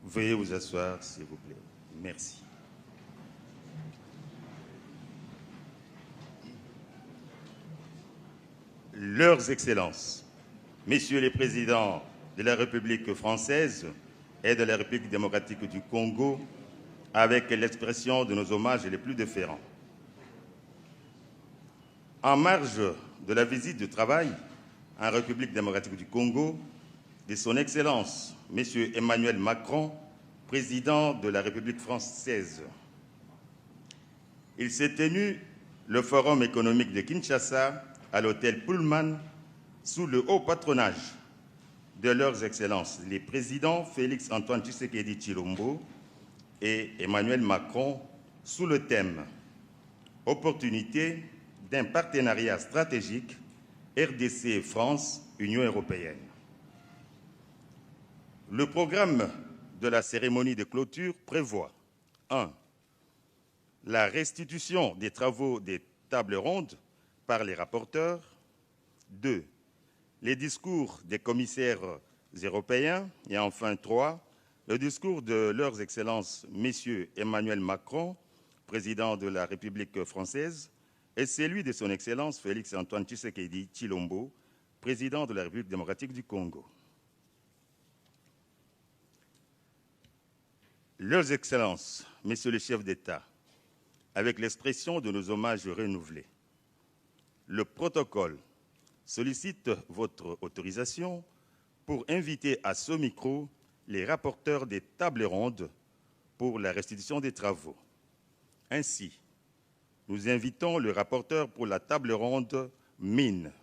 Veuillez vous asseoir, s'il vous plaît. Merci. Leurs Excellences, Messieurs les Présidents de la République française et de la République démocratique du Congo, avec l'expression de nos hommages les plus déférents. En marge de la visite de travail en République démocratique du Congo de son Excellence, M. Emmanuel Macron, président de la République française, il s'est tenu le Forum économique de Kinshasa à l'hôtel Pullman sous le haut patronage de leurs Excellences, les présidents Félix-Antoine Tshisekedi Tshilombo et Emmanuel Macron, sous le thème « Opportunité d'un partenariat stratégique RDC-France, Union européenne ». Le programme de la cérémonie de clôture prévoit 1. La restitution des travaux des tables rondes par les rapporteurs. 2. Les discours des commissaires européens. Et enfin 3. Le discours de leurs Excellences, Messieurs Emmanuel Macron, président de la République française, et celui de son Excellence Félix-Antoine Tshisekedi Tshilombo, président de la République démocratique du Congo. Leurs Excellences, Messieurs les chefs d'État, avec l'expression de nos hommages renouvelés, le protocole sollicite votre autorisation pour inviter à ce micro les rapporteurs des tables rondes pour la restitution des travaux. Ainsi, nous invitons le rapporteur pour la table ronde mine.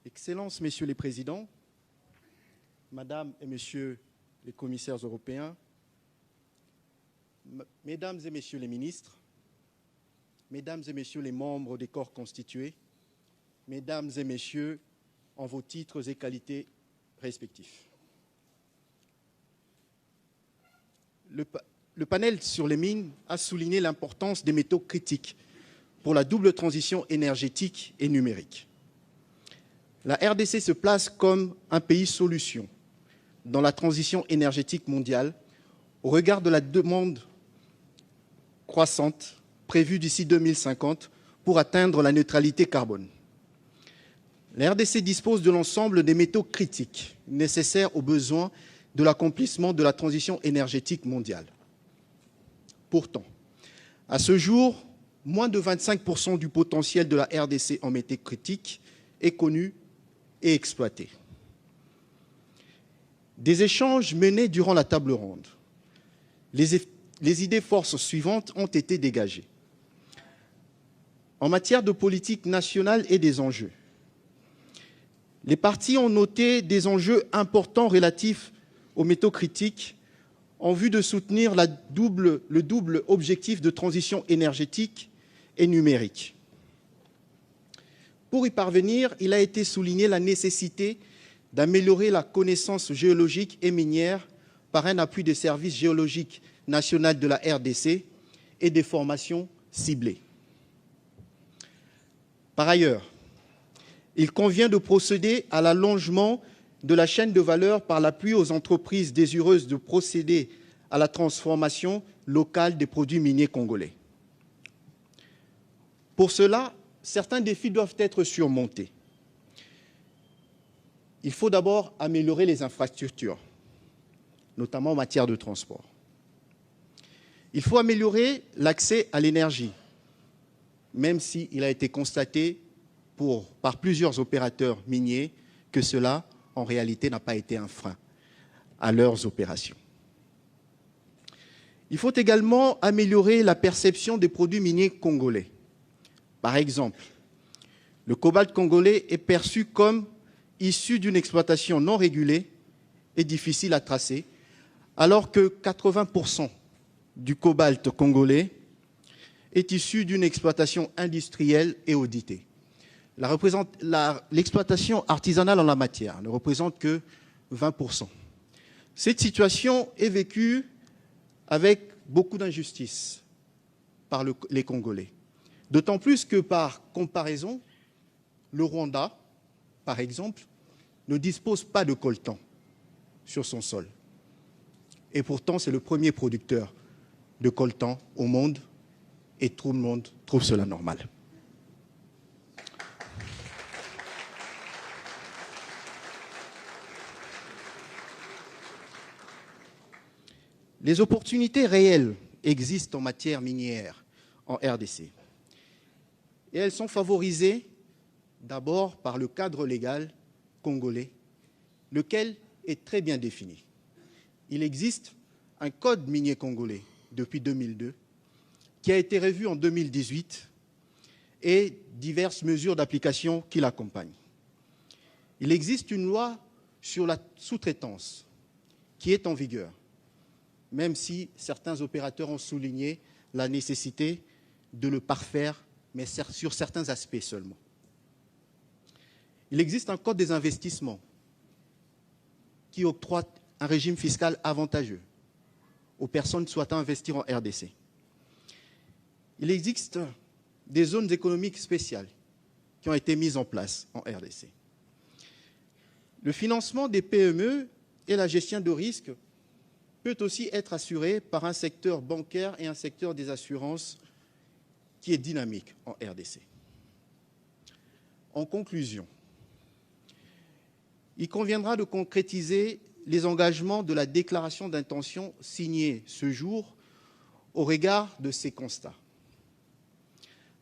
Excellences, Messieurs les Présidents, Madame et Messieurs les commissaires européens, Mesdames et Messieurs les ministres, Mesdames et Messieurs les membres des corps constitués, Mesdames et Messieurs, en vos titres et qualités respectifs. Le panel sur les mines a souligné l'importance des métaux critiques pour la double transition énergétique et numérique. La RDC se place comme un pays solution dans la transition énergétique mondiale au regard de la demande croissante prévue d'ici 2050 pour atteindre la neutralité carbone. La RDC dispose de l'ensemble des métaux critiques nécessaires aux besoins de l'accomplissement de la transition énergétique mondiale. Pourtant, à ce jour, moins de 25% du potentiel de la RDC en métaux critiques est connu et exploité. Des échanges menés durant la table ronde, les idées forces suivantes ont été dégagées. En matière de politique nationale et des enjeux, les parties ont noté des enjeux importants relatifs aux métaux critiques en vue de soutenir le double objectif de transition énergétique et numérique. Pour y parvenir, il a été souligné la nécessité d'améliorer la connaissance géologique et minière par un appui des services géologiques nationaux de la RDC et des formations ciblées. Par ailleurs, il convient de procéder à l'allongement de la chaîne de valeur par l'appui aux entreprises désireuses de procéder à la transformation locale des produits miniers congolais. Pour cela, certains défis doivent être surmontés. Il faut d'abord améliorer les infrastructures, notamment en matière de transport. Il faut améliorer l'accès à l'énergie, même s'il a été constaté par plusieurs opérateurs miniers que cela, en réalité, n'a pas été un frein à leurs opérations. Il faut également améliorer la perception des produits miniers congolais. Par exemple, le cobalt congolais est perçu comme issu d'une exploitation non régulée et difficile à tracer, alors que 80% du cobalt congolais est issue d'une exploitation industrielle et auditée. L'exploitation artisanale en la matière ne représente que 20%. Cette situation est vécue avec beaucoup d'injustice par les Congolais. D'autant plus que, par comparaison, le Rwanda, par exemple, ne dispose pas de coltan sur son sol. Et pourtant, c'est le premier producteur de coltan au monde, et tout le monde trouve cela normal. Les opportunités réelles existent en matière minière en RDC. Et elles sont favorisées d'abord par le cadre légal congolais, lequel est très bien défini. Il existe un code minier congolais depuis 2002 qui a été revu en 2018 et diverses mesures d'application qui l'accompagnent. Il existe une loi sur la sous-traitance qui est en vigueur, même si certains opérateurs ont souligné la nécessité de le parfaire, mais sur certains aspects seulement. Il existe un code des investissements qui octroie un régime fiscal avantageux aux personnes souhaitant investir en RDC. Il existe des zones économiques spéciales qui ont été mises en place en RDC. Le financement des PME et la gestion de risques peut aussi être assuré par un secteur bancaire et un secteur des assurances qui est dynamique en RDC. En conclusion, il conviendra de concrétiser les engagements de la déclaration d'intention signée ce jour au regard de ces constats.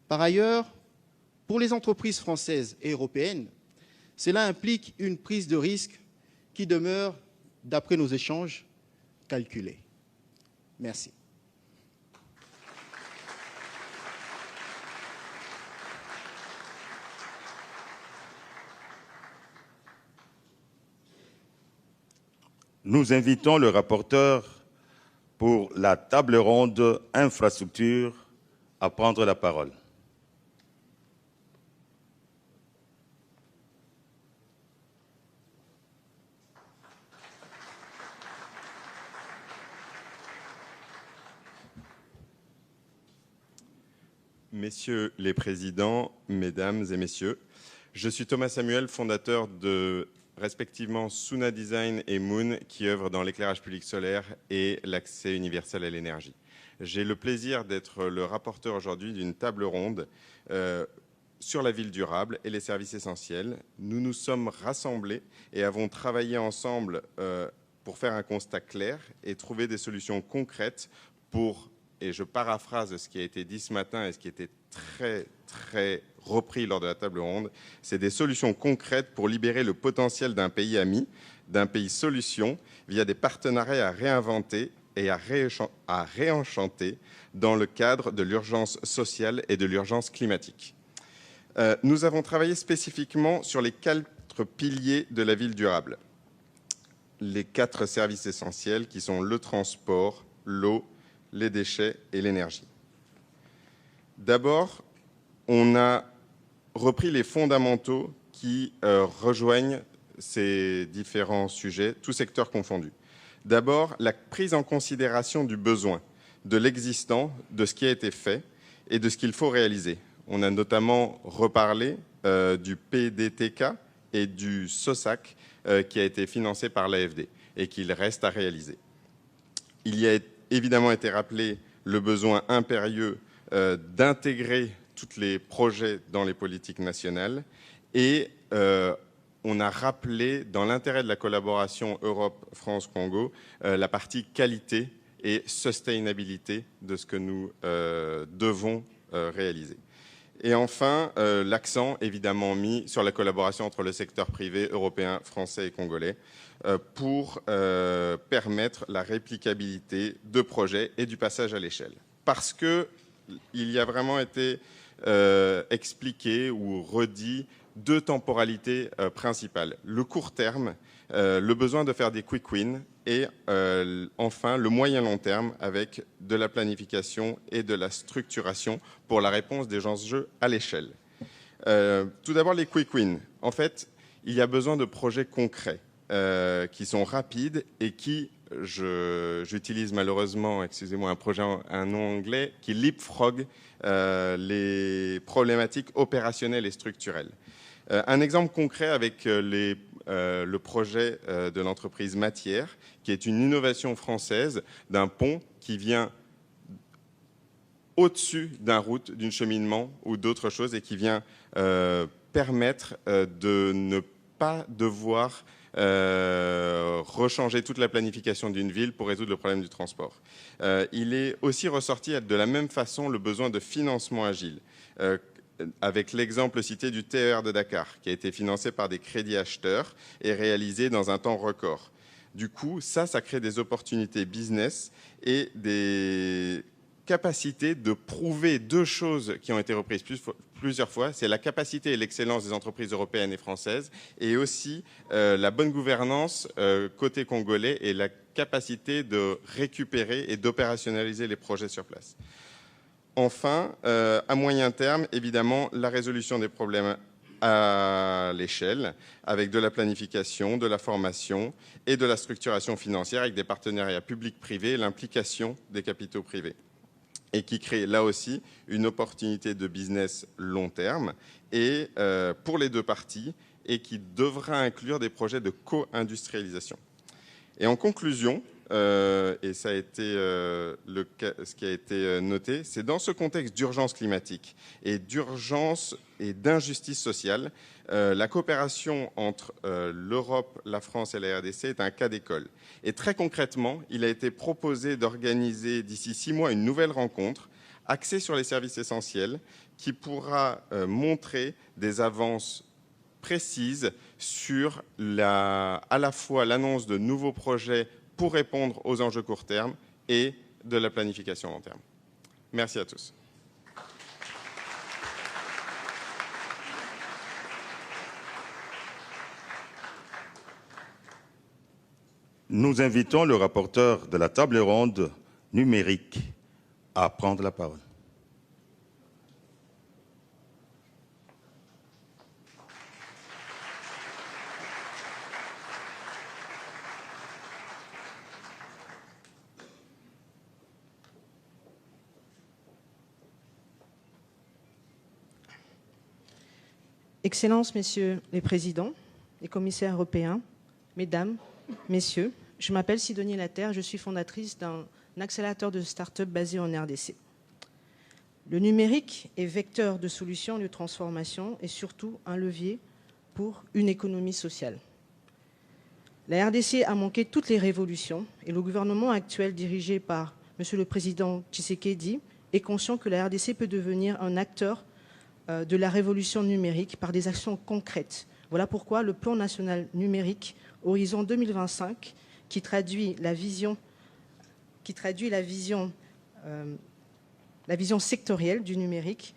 Par ailleurs, pour les entreprises françaises et européennes, cela implique une prise de risque qui demeure, d'après nos échanges, calculée. Merci. Nous invitons le rapporteur pour la table ronde infrastructure à prendre la parole. Messieurs les présidents, mesdames et messieurs, je suis Thomas Samuel, fondateur de respectivement Suna Design et Moon, qui œuvrent dans l'éclairage public solaire et l'accès universel à l'énergie. J'ai le plaisir d'être le rapporteur aujourd'hui d'une table ronde sur la ville durable et les services essentiels. Nous nous sommes rassemblés et avons travaillé ensemble pour faire un constat clair et trouver des solutions concrètes pour, et je paraphrase ce qui a été dit ce matin et ce qui était très repris lors de la table ronde, c'est des solutions concrètes pour libérer le potentiel d'un pays ami, d'un pays solution, via des partenariats à réinventer et à réenchanter dans le cadre de l'urgence sociale et de l'urgence climatique. Nous avons travaillé spécifiquement sur les 4 piliers de la ville durable. Les 4 services essentiels qui sont le transport, l'eau, les déchets et l'énergie. D'abord, on a repris les fondamentaux qui rejoignent ces différents sujets, tous secteurs confondus. D'abord, la prise en considération du besoin, de l'existant, de ce qui a été fait et de ce qu'il faut réaliser. On a notamment reparlé du PDTK et du SOSAC qui a été financé par l'AFD et qu'il reste à réaliser. Il y a évidemment été rappelé le besoin impérieux d'intégrer tous les projets dans les politiques nationales et on a rappelé, dans l'intérêt de la collaboration Europe-France-Congo, la partie qualité et sustainabilité de ce que nous devons réaliser. Et enfin, l'accent évidemment mis sur la collaboration entre le secteur privé européen, français et congolais pour permettre la réplicabilité de projets et du passage à l'échelle. Parce qu'il y a vraiment été expliqué ou redit deux temporalités principales. Le court terme, le besoin de faire des quick wins, et enfin le moyen-long terme avec de la planification et de la structuration pour la réponse des enjeux à l'échelle. Tout d'abord, les quick wins. En fait, il y a besoin de projets concrets qui sont rapides et qui, j'utilise malheureusement, excusez-moi, un nom anglais, qui leapfrog les problématiques opérationnelles et structurelles. Un exemple concret avec le projet de l'entreprise Matière, qui est une innovation française d'un pont qui vient au-dessus d'un route, d'un cheminement ou d'autres choses et qui vient permettre de ne pas devoir rechanger toute la planification d'une ville pour résoudre le problème du transport. Il est aussi ressorti de la même façon le besoin de financement agile, avec l'exemple cité du TER de Dakar, qui a été financé par des crédits acheteurs et réalisé dans un temps record. Du coup, ça crée des opportunités business et des capacité de prouver deux choses qui ont été reprises plusieurs fois, c'est la capacité et l'excellence des entreprises européennes et françaises, et aussi la bonne gouvernance côté congolais et la capacité de récupérer et d'opérationnaliser les projets sur place. Enfin, à moyen terme, évidemment, la résolution des problèmes à l'échelle, avec de la planification, de la formation et de la structuration financière, avec des partenariats publics-privés et l'implication des capitaux privés, et qui crée là aussi une opportunité de business long terme et pour les deux parties, et qui devra inclure des projets de co-industrialisation. Et en conclusion, et ça a été ce qui a été noté, c'est dans ce contexte d'urgence climatique et d'urgence et d'injustice sociale, la coopération entre l'Europe, la France et la RDC est un cas d'école. Et très concrètement, il a été proposé d'organiser d'ici 6 mois une nouvelle rencontre axée sur les services essentiels qui pourra montrer des avances précises sur à la fois l'annonce de nouveaux projets pour répondre aux enjeux court terme et de la planification long terme. Merci à tous. Nous invitons le rapporteur de la table ronde numérique à prendre la parole. Excellences, Messieurs les Présidents, les commissaires européens, Mesdames, Messieurs, je m'appelle Sidonie Laterre, je suis fondatrice d'un accélérateur de start-up basé en RDC. Le numérique est vecteur de solutions de transformation et surtout un levier pour une économie sociale. La RDC a manqué toutes les révolutions et le gouvernement actuel dirigé par Monsieur le Président Tshisekedi est conscient que la RDC peut devenir un acteur de la révolution numérique par des actions concrètes. Voilà pourquoi le plan national numérique Horizon 2025, qui traduit la vision sectorielle du numérique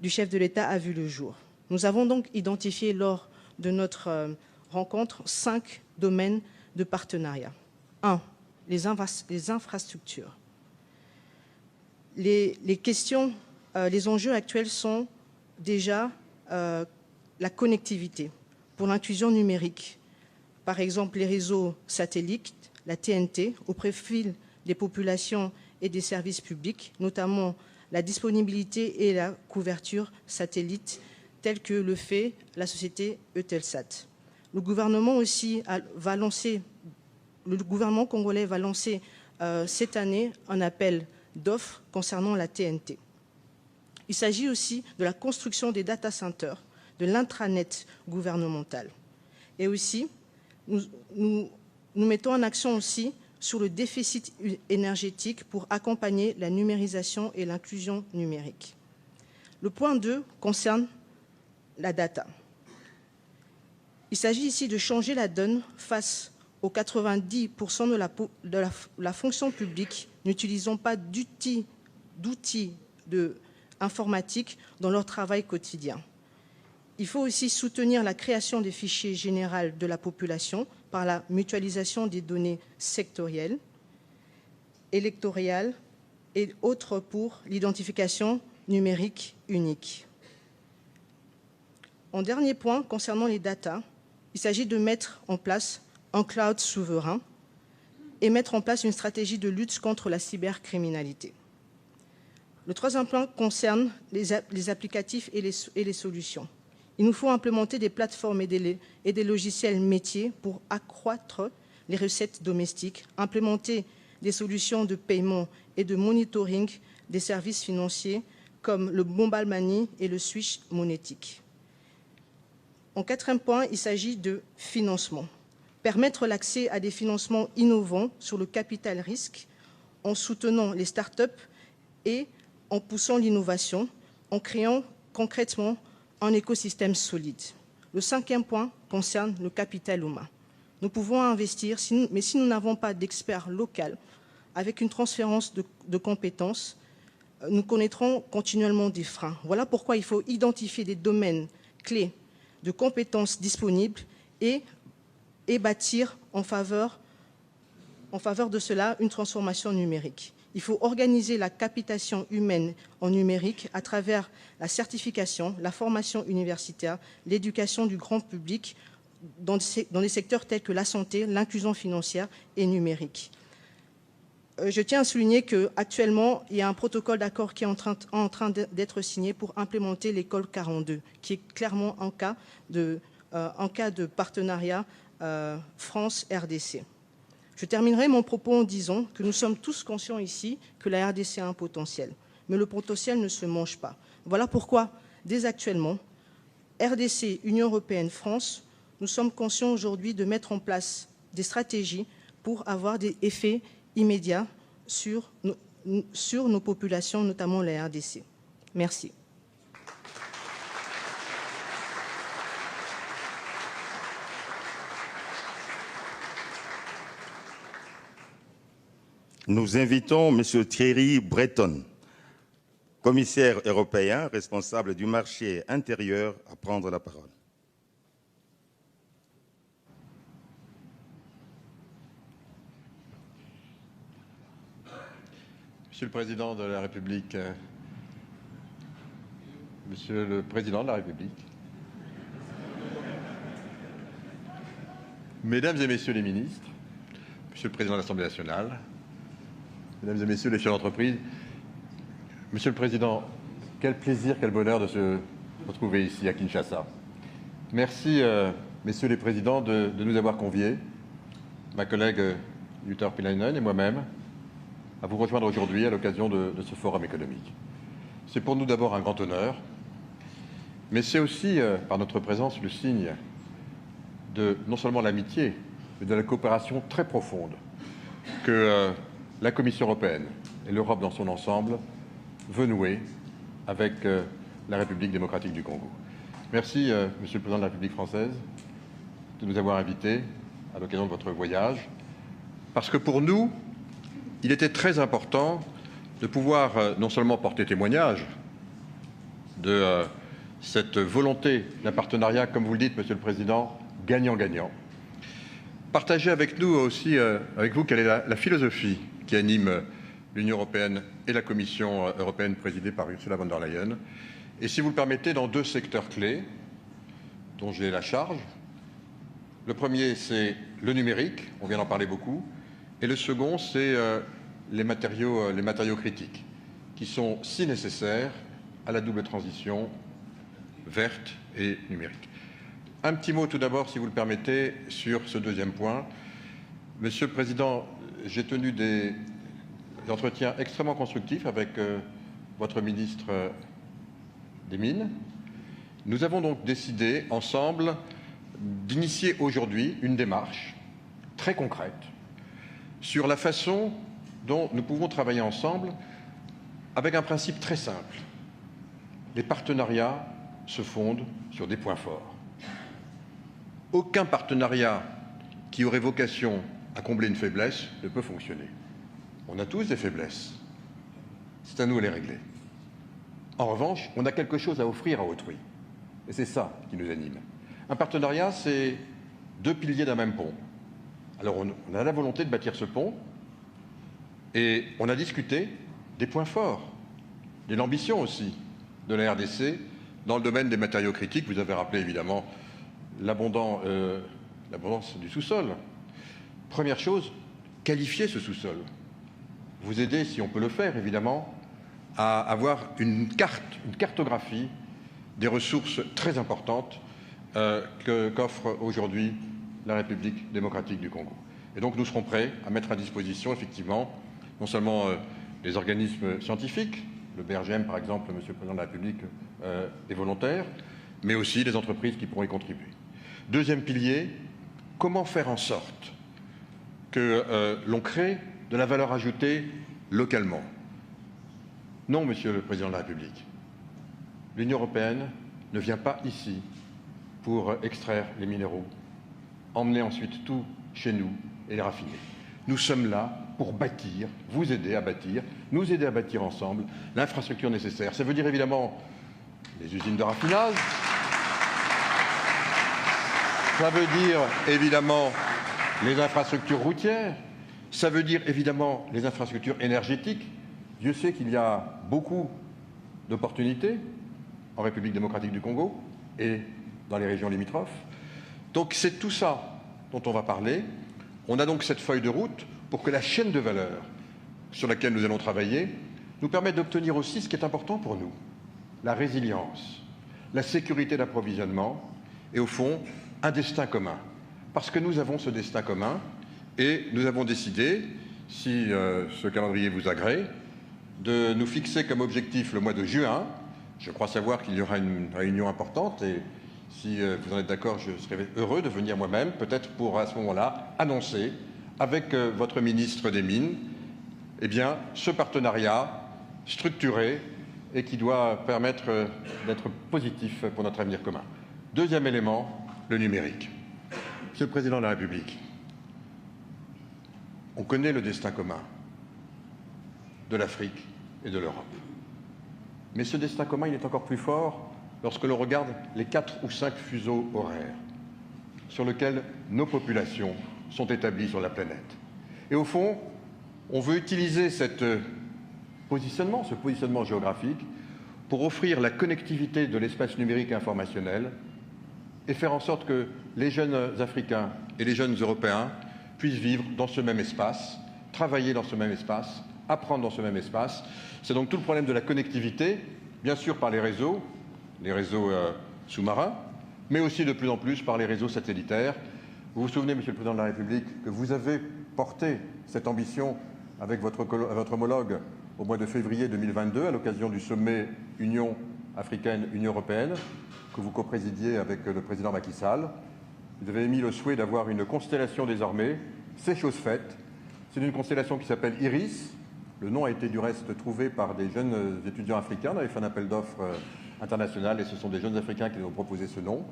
du chef de l'État a vu le jour. Nous avons donc identifié lors de notre rencontre 5 domaines de partenariat. 1. Les infrastructures. Les enjeux actuels sont déjà la connectivité pour l'inclusion numérique. Par exemple, les réseaux satellites, la TNT, au profil des populations et des services publics, notamment la disponibilité et la couverture satellite, telle que le fait la société Eutelsat. Le gouvernement congolais va lancer cette année un appel d'offres concernant la TNT. Il s'agit aussi de la construction des data centers, de l'intranet gouvernemental. Et aussi, nous mettons en action aussi sur le déficit énergétique pour accompagner la numérisation et l'inclusion numérique. Le point 2 concerne la data. Il s'agit ici de changer la donne face aux 90% de la fonction publique n'utilisant pas d'outils informatiques dans leur travail quotidien. Il faut aussi soutenir la création des fichiers généraux de la population par la mutualisation des données sectorielles, électorales et autres pour l'identification numérique unique. En dernier point, concernant les data, il s'agit de mettre en place un cloud souverain et mettre en place une stratégie de lutte contre la cybercriminalité. Le troisième point concerne les applicatifs et les solutions. Il nous faut implémenter des plateformes et des logiciels métiers pour accroître les recettes domestiques, implémenter des solutions de paiement et de monitoring des services financiers comme le mobile money et le switch monétique. En quatrième point, il s'agit de financement. Permettre l'accès à des financements innovants sur le capital risque en soutenant les start-up et en poussant l'innovation, en créant concrètement un écosystème solide. Le cinquième point concerne le capital humain. Nous pouvons investir, mais si nous n'avons pas d'experts locaux avec une transférence de compétences, nous connaîtrons continuellement des freins. Voilà pourquoi il faut identifier des domaines clés de compétences disponibles et bâtir en faveur de cela une transformation numérique. Il faut organiser la capitation humaine en numérique à travers la certification, la formation universitaire, l'éducation du grand public dans des secteurs tels que la santé, l'inclusion financière et numérique. Je tiens à souligner qu'actuellement, il y a un protocole d'accord qui est en train d'être signé pour implémenter l'école 42, qui est clairement en cas de partenariat France-RDC. Je terminerai mon propos en disant que nous sommes tous conscients ici que la RDC a un potentiel, mais le potentiel ne se mange pas. Voilà pourquoi, dès actuellement, RDC, Union européenne, France, nous sommes conscients aujourd'hui de mettre en place des stratégies pour avoir des effets immédiats sur nos populations, notamment la RDC. Merci. Nous invitons M. Thierry Breton, commissaire européen responsable du marché intérieur, à prendre la parole. Monsieur le Président de la République, Monsieur le Président de la République, Mesdames et Messieurs les ministres, Monsieur le Président de l'Assemblée nationale, Mesdames et Messieurs les chefs d'entreprise, Monsieur le Président, quel plaisir, quel bonheur de se retrouver ici à Kinshasa. Merci, Messieurs les Présidents, de nous avoir conviés, ma collègue Jutta Urpilainen et moi-même, à vous rejoindre aujourd'hui à l'occasion de ce forum économique. C'est pour nous d'abord un grand honneur, mais c'est aussi, par notre présence, le signe de non seulement l'amitié, mais de la coopération très profonde que la Commission européenne et l'Europe dans son ensemble veut nouer avec la République démocratique du Congo. Merci, Monsieur le Président de la République française, de nous avoir invités à l'occasion de votre voyage, parce que pour nous, il était très important de pouvoir non seulement porter témoignage de cette volonté d'un partenariat, comme vous le dites, Monsieur le Président, gagnant-gagnant, partager avec nous aussi, avec vous, quelle est la philosophie qui anime l'Union européenne et la Commission européenne présidée par Ursula von der Leyen. Et si vous le permettez, dans deux secteurs clés dont j'ai la charge. Le premier, c'est le numérique, on vient d'en parler beaucoup. Et le second, c'est les matériaux critiques, qui sont si nécessaires à la double transition verte et numérique. Un petit mot tout d'abord, si vous le permettez, sur ce deuxième point. Monsieur le Président, j'ai tenu des entretiens extrêmement constructifs avec votre ministre des Mines. Nous avons donc décidé ensemble d'initier aujourd'hui une démarche très concrète sur la façon dont nous pouvons travailler ensemble avec un principe très simple. Les partenariats se fondent sur des points forts. Aucun partenariat qui aurait vocation à combler une faiblesse ne peut fonctionner. On a tous des faiblesses. C'est à nous de les régler. En revanche, on a quelque chose à offrir à autrui. Et c'est ça qui nous anime. Un partenariat, c'est deux piliers d'un même pont. Alors on a la volonté de bâtir ce pont et on a discuté des points forts, de l'ambition aussi de la RDC dans le domaine des matériaux critiques. Vous avez rappelé évidemment l'abondance du sous-sol. Première chose, qualifier ce sous-sol. Vous aider, si on peut le faire évidemment, à avoir une cartographie des ressources très importantes qu'offre aujourd'hui la République démocratique du Congo. Et donc nous serons prêts à mettre à disposition effectivement non seulement les organismes scientifiques, le BRGM par exemple, Monsieur le Président de la République est volontaire, mais aussi les entreprises qui pourront y contribuer. Deuxième pilier, comment faire en sorte que l'on crée de la valeur ajoutée localement? Non, Monsieur le Président de la République, l'Union européenne ne vient pas ici pour extraire les minéraux, emmener ensuite tout chez nous et les raffiner. Nous sommes là pour bâtir, vous aider à bâtir, nous aider à bâtir ensemble l'infrastructure nécessaire. Ça veut dire évidemment les usines de raffinage, ça veut dire évidemment les infrastructures routières, ça veut dire évidemment les infrastructures énergétiques. Dieu sait qu'il y a beaucoup d'opportunités en République démocratique du Congo et dans les régions limitrophes. Donc c'est tout ça dont on va parler. On a donc cette feuille de route pour que la chaîne de valeur sur laquelle nous allons travailler nous permette d'obtenir aussi ce qui est important pour nous, la résilience, la sécurité d'approvisionnement et au fond un destin commun. Parce que nous avons ce destin commun et nous avons décidé, si ce calendrier vous agrée, de nous fixer comme objectif le mois de juin. Je crois savoir qu'il y aura une réunion importante et si vous en êtes d'accord, je serais heureux de venir moi-même, peut-être pour à ce moment-là annoncer avec votre ministre des Mines, eh bien, ce partenariat structuré et qui doit permettre d'être positif pour notre avenir commun. Deuxième élément, le numérique. Monsieur le Président de la République, on connaît le destin commun de l'Afrique et de l'Europe. Mais ce destin commun, il est encore plus fort lorsque l'on regarde les 4 ou 5 fuseaux horaires sur lesquels nos populations sont établies sur la planète. Et au fond, on veut utiliser ce positionnement géographique pour offrir la connectivité de l'espace numérique et informationnel et faire en sorte que les jeunes Africains et les jeunes Européens puissent vivre dans ce même espace, travailler dans ce même espace, apprendre dans ce même espace. C'est donc tout le problème de la connectivité, bien sûr par les réseaux sous-marins, mais aussi de plus en plus par les réseaux satellitaires. Vous vous souvenez, Monsieur le Président de la République, que vous avez porté cette ambition avec votre homologue au mois de février 2022, à l'occasion du sommet Union africaine-Union européenne, que vous coprésidiez avec le président Macky Sall. Vous avez émis le souhait d'avoir une constellation désormais. C'est chose faite. C'est une constellation qui s'appelle Iris. Le nom a été du reste trouvé par des jeunes étudiants africains. On avait fait un appel d'offres international et ce sont des jeunes Africains qui nous ont proposé ce nom.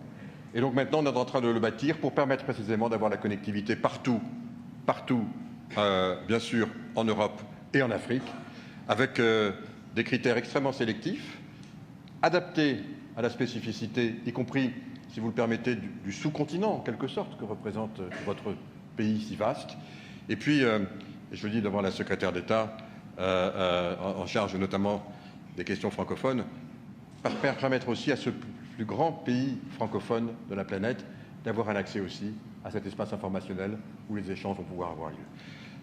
Et donc maintenant, on est en train de le bâtir pour permettre précisément d'avoir la connectivité partout, bien sûr, en Europe et en Afrique, avec des critères extrêmement sélectifs, adaptés à la spécificité, y compris, si vous le permettez, du sous-continent, en quelque sorte, que représente votre pays si vaste. Et puis, je le dis devant la secrétaire d'État, en charge notamment des questions francophones, permettre aussi à ce plus grand pays francophone de la planète d'avoir un accès aussi à cet espace informationnel où les échanges vont pouvoir avoir lieu.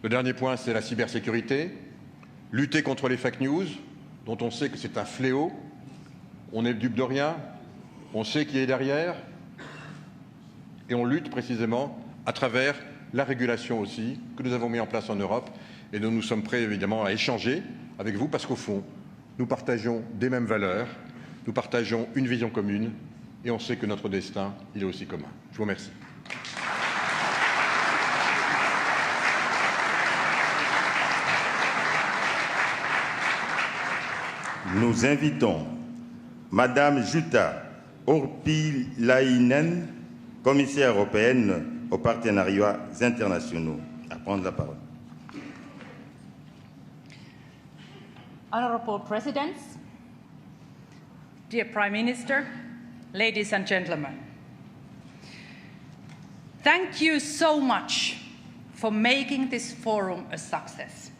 Le dernier point, c'est la cybersécurité. Lutter contre les fake news, dont on sait que c'est un fléau. On n'est dupe de rien, on sait qui est derrière, et on lutte précisément à travers la régulation aussi, que nous avons mis en place en Europe, et dont nous sommes prêts évidemment à échanger avec vous, parce qu'au fond, nous partageons des mêmes valeurs, nous partageons une vision commune, et on sait que notre destin, il est aussi commun. Je vous remercie. Nous invitons Madame Jutta Urpilainen, commissaire européenne aux partenariats internationaux, à prendre la parole. Honorable Presidents, dear Prime Minister, ladies and gentlemen, thank you so much for making this forum a success.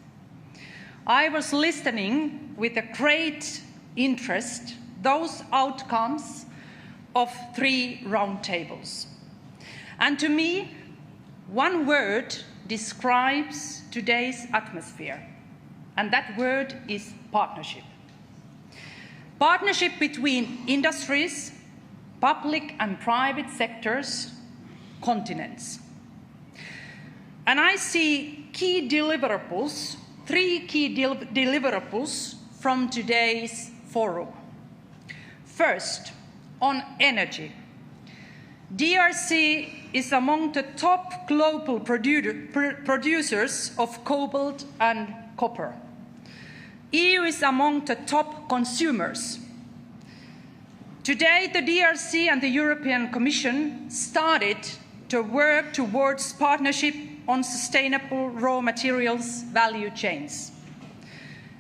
I was listening with a great interest those outcomes of 3 roundtables. And to me, one word describes today's atmosphere, and that word is partnership. Partnership between industries, public and private sectors, continents. And I see key deliverables, 3 key deliverables from today's forum. First, on energy. DRC is among the top global producers of cobalt and copper. EU is among the top consumers. Today, the DRC and the European Commission started to work towards partnership on sustainable raw materials value chains.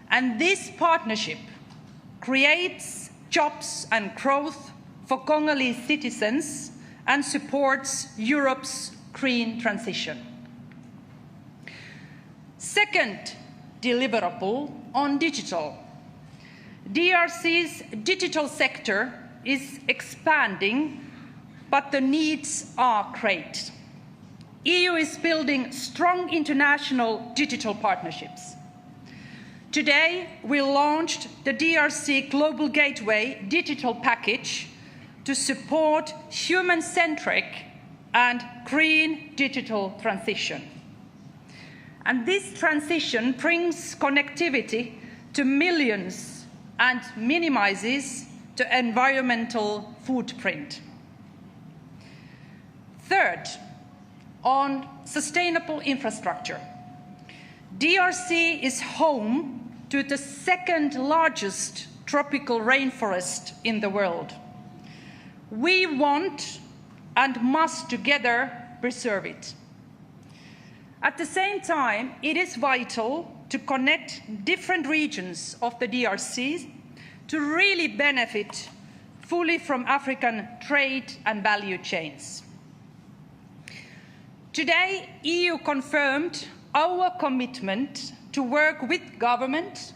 And this partnership creates jobs and growth for Congolese citizens and supports Europe's green transition. Second deliverable on digital. DRC's digital sector is expanding, but the needs are great. EU is building strong international digital partnerships. Today, we launched the DRC Global Gateway digital package to support human-centric and green digital transition. And this transition brings connectivity to millions and minimizes the environmental footprint. Third, on sustainable infrastructure. DRC is home to the 2nd largest tropical rainforest in the world. We want and must together preserve it. At the same time, it is vital to connect different regions of the DRC to really benefit fully from African trade and value chains. Today, EU confirmed our commitment to work with government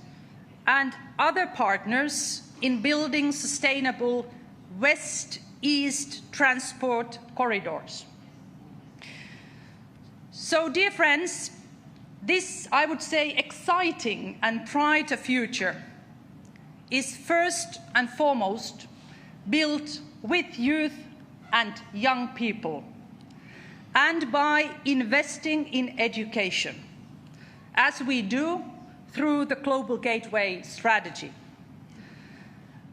and other partners in building sustainable West-East transport corridors. So, dear friends, this, I would say, exciting and brighter future is first and foremost built with youth and young people, and by investing in education, as we do through the Global Gateway strategy.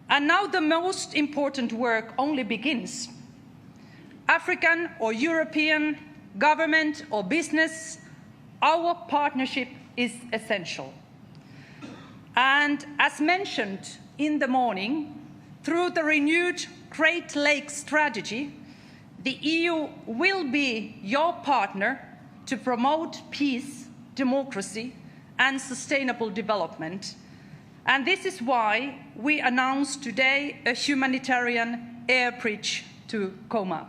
And now the most important work only begins. African or European, government or business, our partnership is essential. And as mentioned in the morning, through the renewed Great Lakes strategy, the EU will be your partner to promote peace, democracy, and sustainable development. And this is why we announced today a humanitarian air bridge to Goma.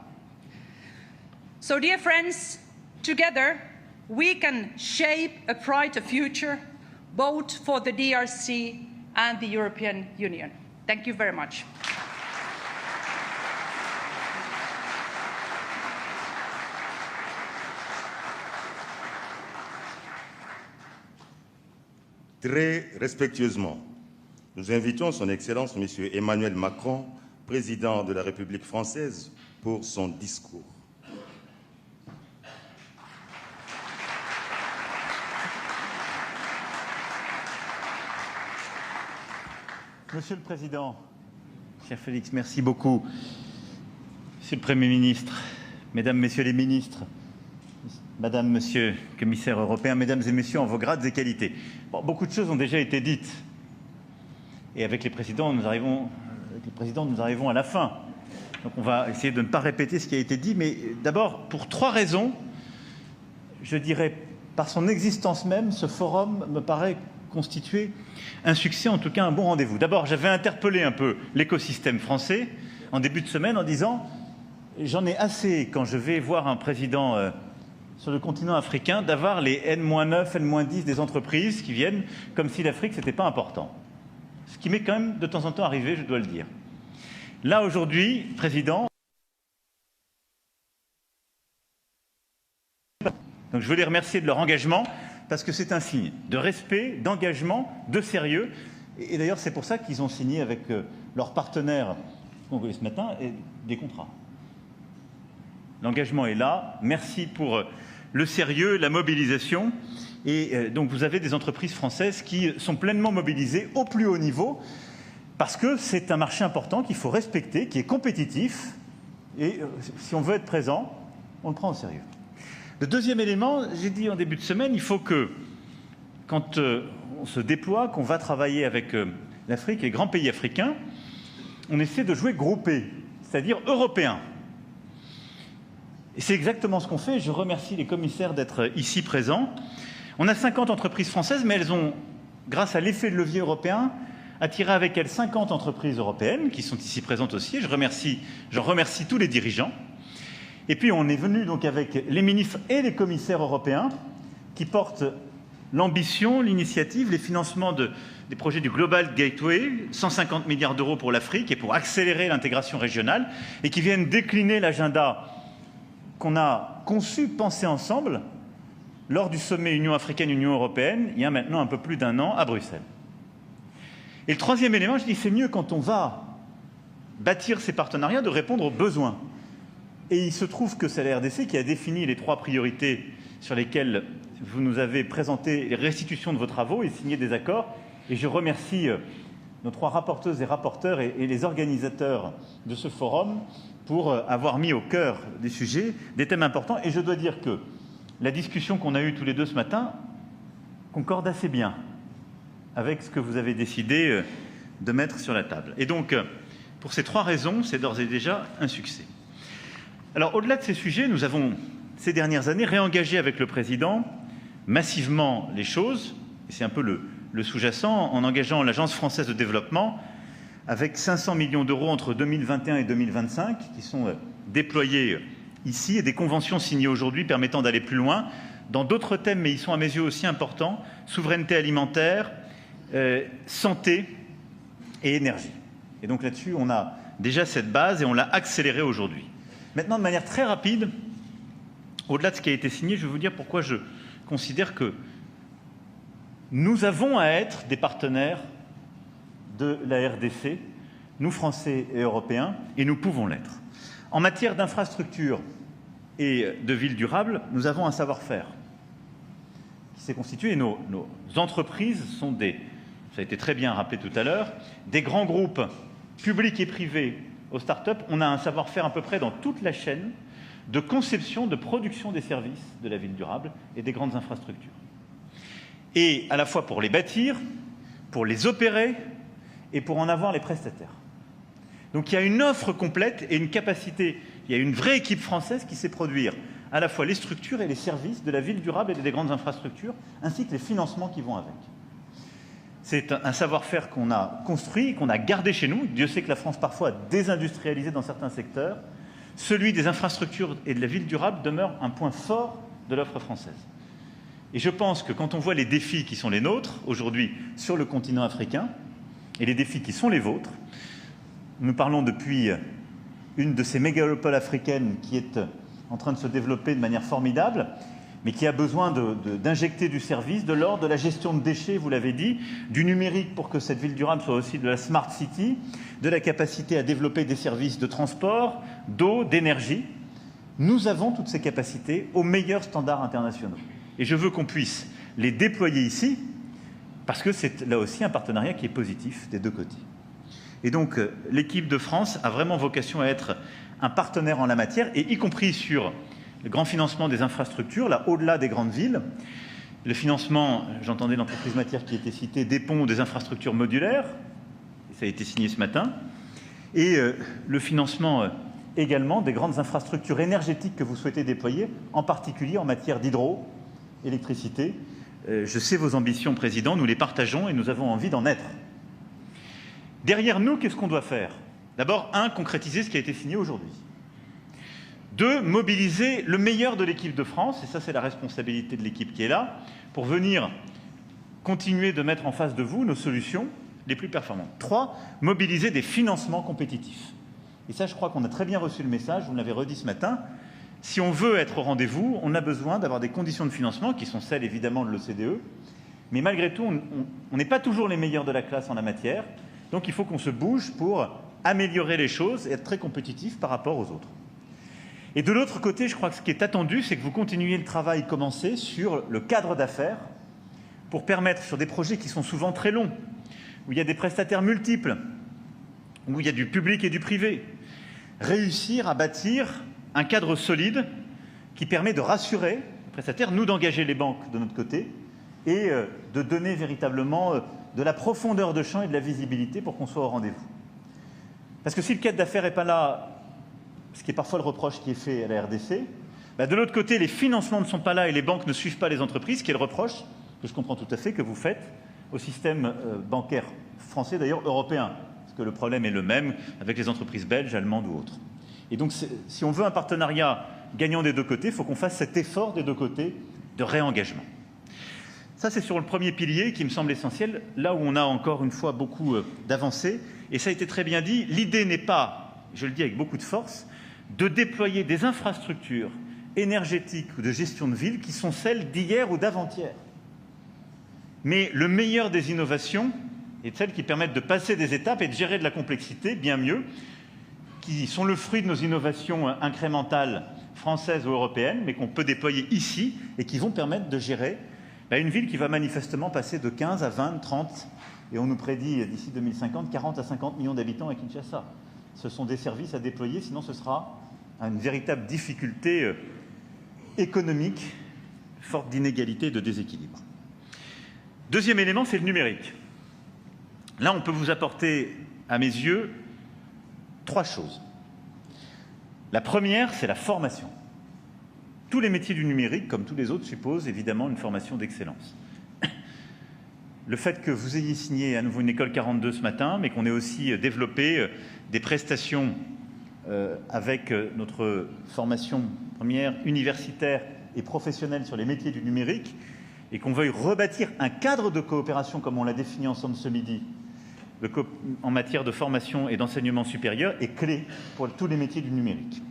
So, dear friends, together we can shape a brighter future, both for the DRC and the European Union. Thank you very much. Très respectueusement, nous invitons son Excellence M. Emmanuel Macron, président de la République française, pour son discours. Monsieur le Président, cher Félix, merci beaucoup. Monsieur le Premier ministre, Mesdames, Messieurs les ministres, Madame, Monsieur le Commissaire européen, Mesdames et Messieurs, en vos grades et qualités. Bon, beaucoup de choses ont déjà été dites. Et avec les présidents, nous arrivons à la fin. Donc on va essayer de ne pas répéter ce qui a été dit, mais d'abord, pour 3 raisons, je dirais, par son existence même, ce forum me paraît constituer un succès, en tout cas un bon rendez-vous. D'abord, j'avais interpellé un peu l'écosystème français en début de semaine en disant « J'en ai assez, quand je vais voir un président sur le continent africain, d'avoir les N-9, N-10 des entreprises qui viennent comme si l'Afrique, ce n'était pas important. » Ce qui m'est quand même de temps en temps arrivé, je dois le dire. Là, aujourd'hui, Président, donc je veux les remercier de leur engagement, parce que c'est un signe de respect, d'engagement, de sérieux. Et d'ailleurs, c'est pour ça qu'ils ont signé avec leurs partenaires congolais ce matin des contrats. L'engagement est là. Merci pour le sérieux, la mobilisation. Et donc, vous avez des entreprises françaises qui sont pleinement mobilisées au plus haut niveau, parce que c'est un marché important qu'il faut respecter, qui est compétitif. Et si on veut être présent, on le prend au sérieux. Le deuxième élément, j'ai dit en début de semaine, il faut que, quand on se déploie, qu'on va travailler avec l'Afrique et les grands pays africains, on essaie de jouer groupé, c'est-à-dire européen. Et c'est exactement ce qu'on fait. Je remercie les commissaires d'être ici présents. On a 50 entreprises françaises, mais elles ont, grâce à l'effet de levier européen, attiré avec elles 50 entreprises européennes qui sont ici présentes aussi. J'en remercie tous les dirigeants. Et puis on est venu donc avec les ministres et les commissaires européens qui portent l'ambition, l'initiative, les financements des projets du Global Gateway, 150 milliards d'euros pour l'Afrique et pour accélérer l'intégration régionale, et qui viennent décliner l'agenda qu'on a conçu, pensé ensemble, lors du sommet Union africaine-Union européenne, il y a maintenant un peu plus d'1 an, à Bruxelles. Et le troisième élément, je dis, c'est mieux quand on va bâtir ces partenariats de répondre aux besoins. Et il se trouve que c'est la RDC qui a défini les 3 priorités sur lesquelles vous nous avez présenté les restitutions de vos travaux et signé des accords. Et je remercie nos 3 rapporteuses et rapporteurs et les organisateurs de ce forum pour avoir mis au cœur des sujets des thèmes importants. Et je dois dire que la discussion qu'on a eue tous les deux ce matin concorde assez bien avec ce que vous avez décidé de mettre sur la table. Et donc, pour ces 3 raisons, c'est d'ores et déjà un succès. Alors, au-delà de ces sujets, nous avons, ces dernières années, réengagé avec le Président massivement les choses, et c'est un peu le sous-jacent, en engageant l'Agence française de développement avec 500 millions d'euros entre 2021 et 2025, qui sont déployés ici, et des conventions signées aujourd'hui permettant d'aller plus loin dans d'autres thèmes, mais ils sont à mes yeux aussi importants: souveraineté alimentaire, santé et énergie. Et donc là-dessus, on a déjà cette base et on l'a accélérée aujourd'hui. Maintenant, de manière très rapide, au-delà de ce qui a été signé, je vais vous dire pourquoi je considère que nous avons à être des partenaires de la RDC, nous Français et Européens, et nous pouvons l'être. En matière d'infrastructures et de villes durables, nous avons un savoir-faire qui s'est constitué, et nos entreprises sont des, ça a été très bien rappelé tout à l'heure, des grands groupes publics et privés aux start-up. On a un savoir-faire à peu près dans toute la chaîne de conception, de production des services de la ville durable et des grandes infrastructures. Et à la fois pour les bâtir, pour les opérer et pour en avoir les prestataires. Donc il y a une offre complète et une capacité, il y a une vraie équipe française qui sait produire à la fois les structures et les services de la ville durable et des grandes infrastructures, ainsi que les financements qui vont avec. C'est un savoir-faire qu'on a construit, qu'on a gardé chez nous. Dieu sait que la France parfois a désindustrialisé dans certains secteurs. Celui des infrastructures et de la ville durable demeure un point fort de l'offre française. Et je pense que quand on voit les défis qui sont les nôtres aujourd'hui sur le continent africain et les défis qui sont les vôtres, nous parlons depuis une de ces mégalopoles africaines qui est en train de se développer de manière formidable, mais qui a besoin d'injecter du service, de l'ordre, de la gestion de déchets, vous l'avez dit, du numérique pour que cette ville durable soit aussi de la smart city, de la capacité à développer des services de transport, d'eau, d'énergie. Nous avons toutes ces capacités aux meilleurs standards internationaux. Et je veux qu'on puisse les déployer ici, parce que c'est là aussi un partenariat qui est positif des deux côtés. Et donc, l'équipe de France a vraiment vocation à être un partenaire en la matière, et y compris sur le grand financement des infrastructures, là, au-delà des grandes villes. Le financement, j'entendais l'entreprise matière qui était citée, des ponts, des infrastructures modulaires, ça a été signé ce matin, et le financement également des grandes infrastructures énergétiques que vous souhaitez déployer, en particulier en matière d'hydroélectricité. Je sais vos ambitions, Président, nous les partageons et nous avons envie d'en être. Derrière nous, qu'est-ce qu'on doit faire? D'abord, un, concrétiser ce qui a été signé aujourd'hui. Deux, mobiliser le meilleur de l'équipe de France, et ça c'est la responsabilité de l'équipe qui est là, pour venir continuer de mettre en face de vous nos solutions les plus performantes. Trois, mobiliser des financements compétitifs. Et ça, je crois qu'on a très bien reçu le message, vous l'avez redit ce matin, si on veut être au rendez-vous, on a besoin d'avoir des conditions de financement qui sont celles évidemment de l'OCDE, mais malgré tout, on n'est pas toujours les meilleurs de la classe en la matière, donc il faut qu'on se bouge pour améliorer les choses et être très compétitif par rapport aux autres. Et de l'autre côté, je crois que ce qui est attendu, c'est que vous continuiez le travail commencé sur le cadre d'affaires pour permettre, sur des projets qui sont souvent très longs, où il y a des prestataires multiples, où il y a du public et du privé, réussir à bâtir un cadre solide qui permet de rassurer les prestataires, nous d'engager les banques de notre côté et de donner véritablement de la profondeur de champ et de la visibilité pour qu'on soit au rendez-vous. Parce que si le cadre d'affaires n'est pas là, ce qui est parfois le reproche qui est fait à la RDC, de l'autre côté, les financements ne sont pas là et les banques ne suivent pas les entreprises, ce qui est le reproche, que je comprends tout à fait, que vous faites au système bancaire français, d'ailleurs européen, parce que le problème est le même avec les entreprises belges, allemandes ou autres. Et donc, si on veut un partenariat gagnant des deux côtés, il faut qu'on fasse cet effort des deux côtés de réengagement. Ça, c'est sur le premier pilier qui me semble essentiel, là où on a encore une fois beaucoup d'avancées. Et ça a été très bien dit, l'idée n'est pas, je le dis avec beaucoup de force, de déployer des infrastructures énergétiques ou de gestion de ville qui sont celles d'hier ou d'avant-hier. Mais le meilleur des innovations est celles qui permettent de passer des étapes et de gérer de la complexité bien mieux, qui sont le fruit de nos innovations incrémentales françaises ou européennes, mais qu'on peut déployer ici et qui vont permettre de gérer une ville qui va manifestement passer de 15 à 20, 30, et on nous prédit d'ici 2050, 40 à 50 millions d'habitants à Kinshasa. Ce sont des services à déployer, sinon ce sera une véritable difficulté économique, forte d'inégalités et de déséquilibre. Deuxième élément, c'est le numérique. Là, on peut vous apporter, à mes yeux, trois choses. La première, c'est la formation. Tous les métiers du numérique, comme tous les autres, supposent évidemment une formation d'excellence. Le fait que vous ayez signé à nouveau une école 42 ce matin, mais qu'on ait aussi développé des prestations avec notre formation première universitaire et professionnelle sur les métiers du numérique, et qu'on veuille rebâtir un cadre de coopération comme on l'a défini ensemble ce midi, en matière de formation et d'enseignement supérieur, est clé pour tous les métiers du numérique.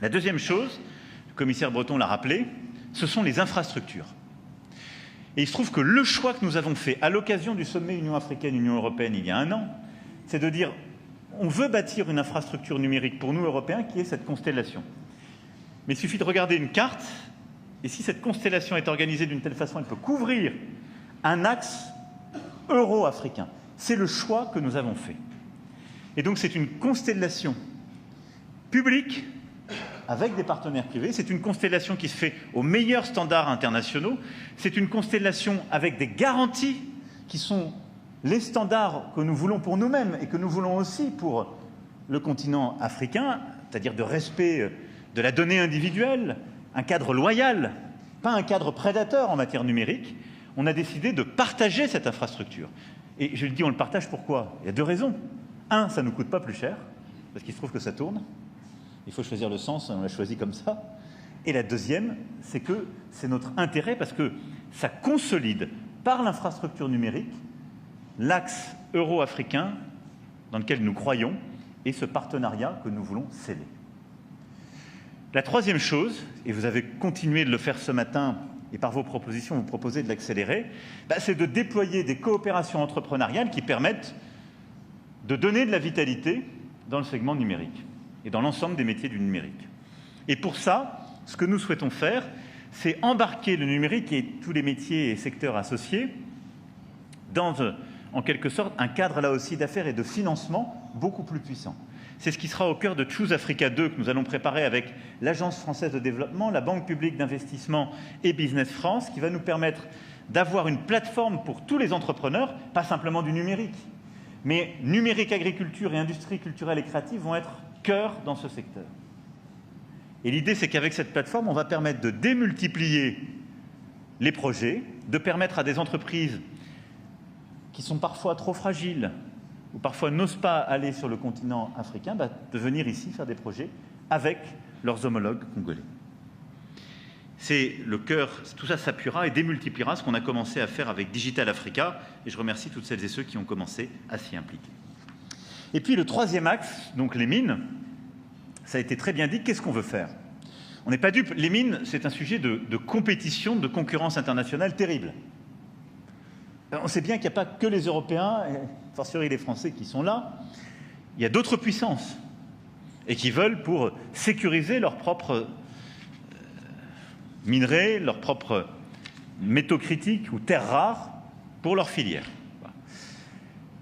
La deuxième chose, le commissaire Breton l'a rappelé, ce sont les infrastructures. Et il se trouve que le choix que nous avons fait à l'occasion du sommet Union africaine-Union européenne il y a un an, c'est de dire on veut bâtir une infrastructure numérique pour nous Européens qui est cette constellation. Mais il suffit de regarder une carte, et si cette constellation est organisée d'une telle façon, elle peut couvrir un axe euro-africain. C'est le choix que nous avons fait. Et donc c'est une constellation publique avec des partenaires privés. C'est une constellation qui se fait aux meilleurs standards internationaux. C'est une constellation avec des garanties qui sont les standards que nous voulons pour nous-mêmes et que nous voulons aussi pour le continent africain, c'est-à-dire de respect de la donnée individuelle, un cadre loyal, pas un cadre prédateur en matière numérique. On a décidé de partager cette infrastructure. Et je le dis, on le partage pourquoi? Il y a deux raisons. Un, ça ne nous coûte pas plus cher, parce qu'il se trouve que ça tourne. Il faut choisir le sens, on l'a choisi comme ça. Et la deuxième, c'est que c'est notre intérêt, parce que ça consolide par l'infrastructure numérique l'axe euro-africain dans lequel nous croyons et ce partenariat que nous voulons sceller. La troisième chose, et vous avez continué de le faire ce matin, et par vos propositions, vous proposez de l'accélérer, c'est de déployer des coopérations entrepreneuriales qui permettent de donner de la vitalité dans le segment numérique et dans l'ensemble des métiers du numérique. Et pour ça, ce que nous souhaitons faire, c'est embarquer le numérique et tous les métiers et secteurs associés dans, en quelque sorte, un cadre là aussi d'affaires et de financement beaucoup plus puissant. C'est ce qui sera au cœur de Choose Africa 2 que nous allons préparer avec l'Agence française de développement, la Banque publique d'investissement et Business France, qui va nous permettre d'avoir une plateforme pour tous les entrepreneurs, pas simplement du numérique, mais numérique, agriculture et industrie culturelle et créative vont être cœur dans ce secteur. Et l'idée, c'est qu'avec cette plateforme, on va permettre de démultiplier les projets, de permettre à des entreprises qui sont parfois trop fragiles, ou parfois n'osent pas aller sur le continent africain, de venir ici faire des projets avec leurs homologues congolais. C'est le cœur, tout ça s'appuiera et démultipliera ce qu'on a commencé à faire avec Digital Africa, et je remercie toutes celles et ceux qui ont commencé à s'y impliquer. Et puis le troisième axe, donc les mines, ça a été très bien dit, qu'est-ce qu'on veut faire? On n'est pas dupe, les mines, c'est un sujet de compétition, de concurrence internationale terrible. On sait bien qu'il n'y a pas que les Européens, et fortiori les Français qui sont là, il y a d'autres puissances, et qui veulent, pour sécuriser leurs propres minerais, leurs propres métaux critiques ou terres rares pour leur filière. Voilà.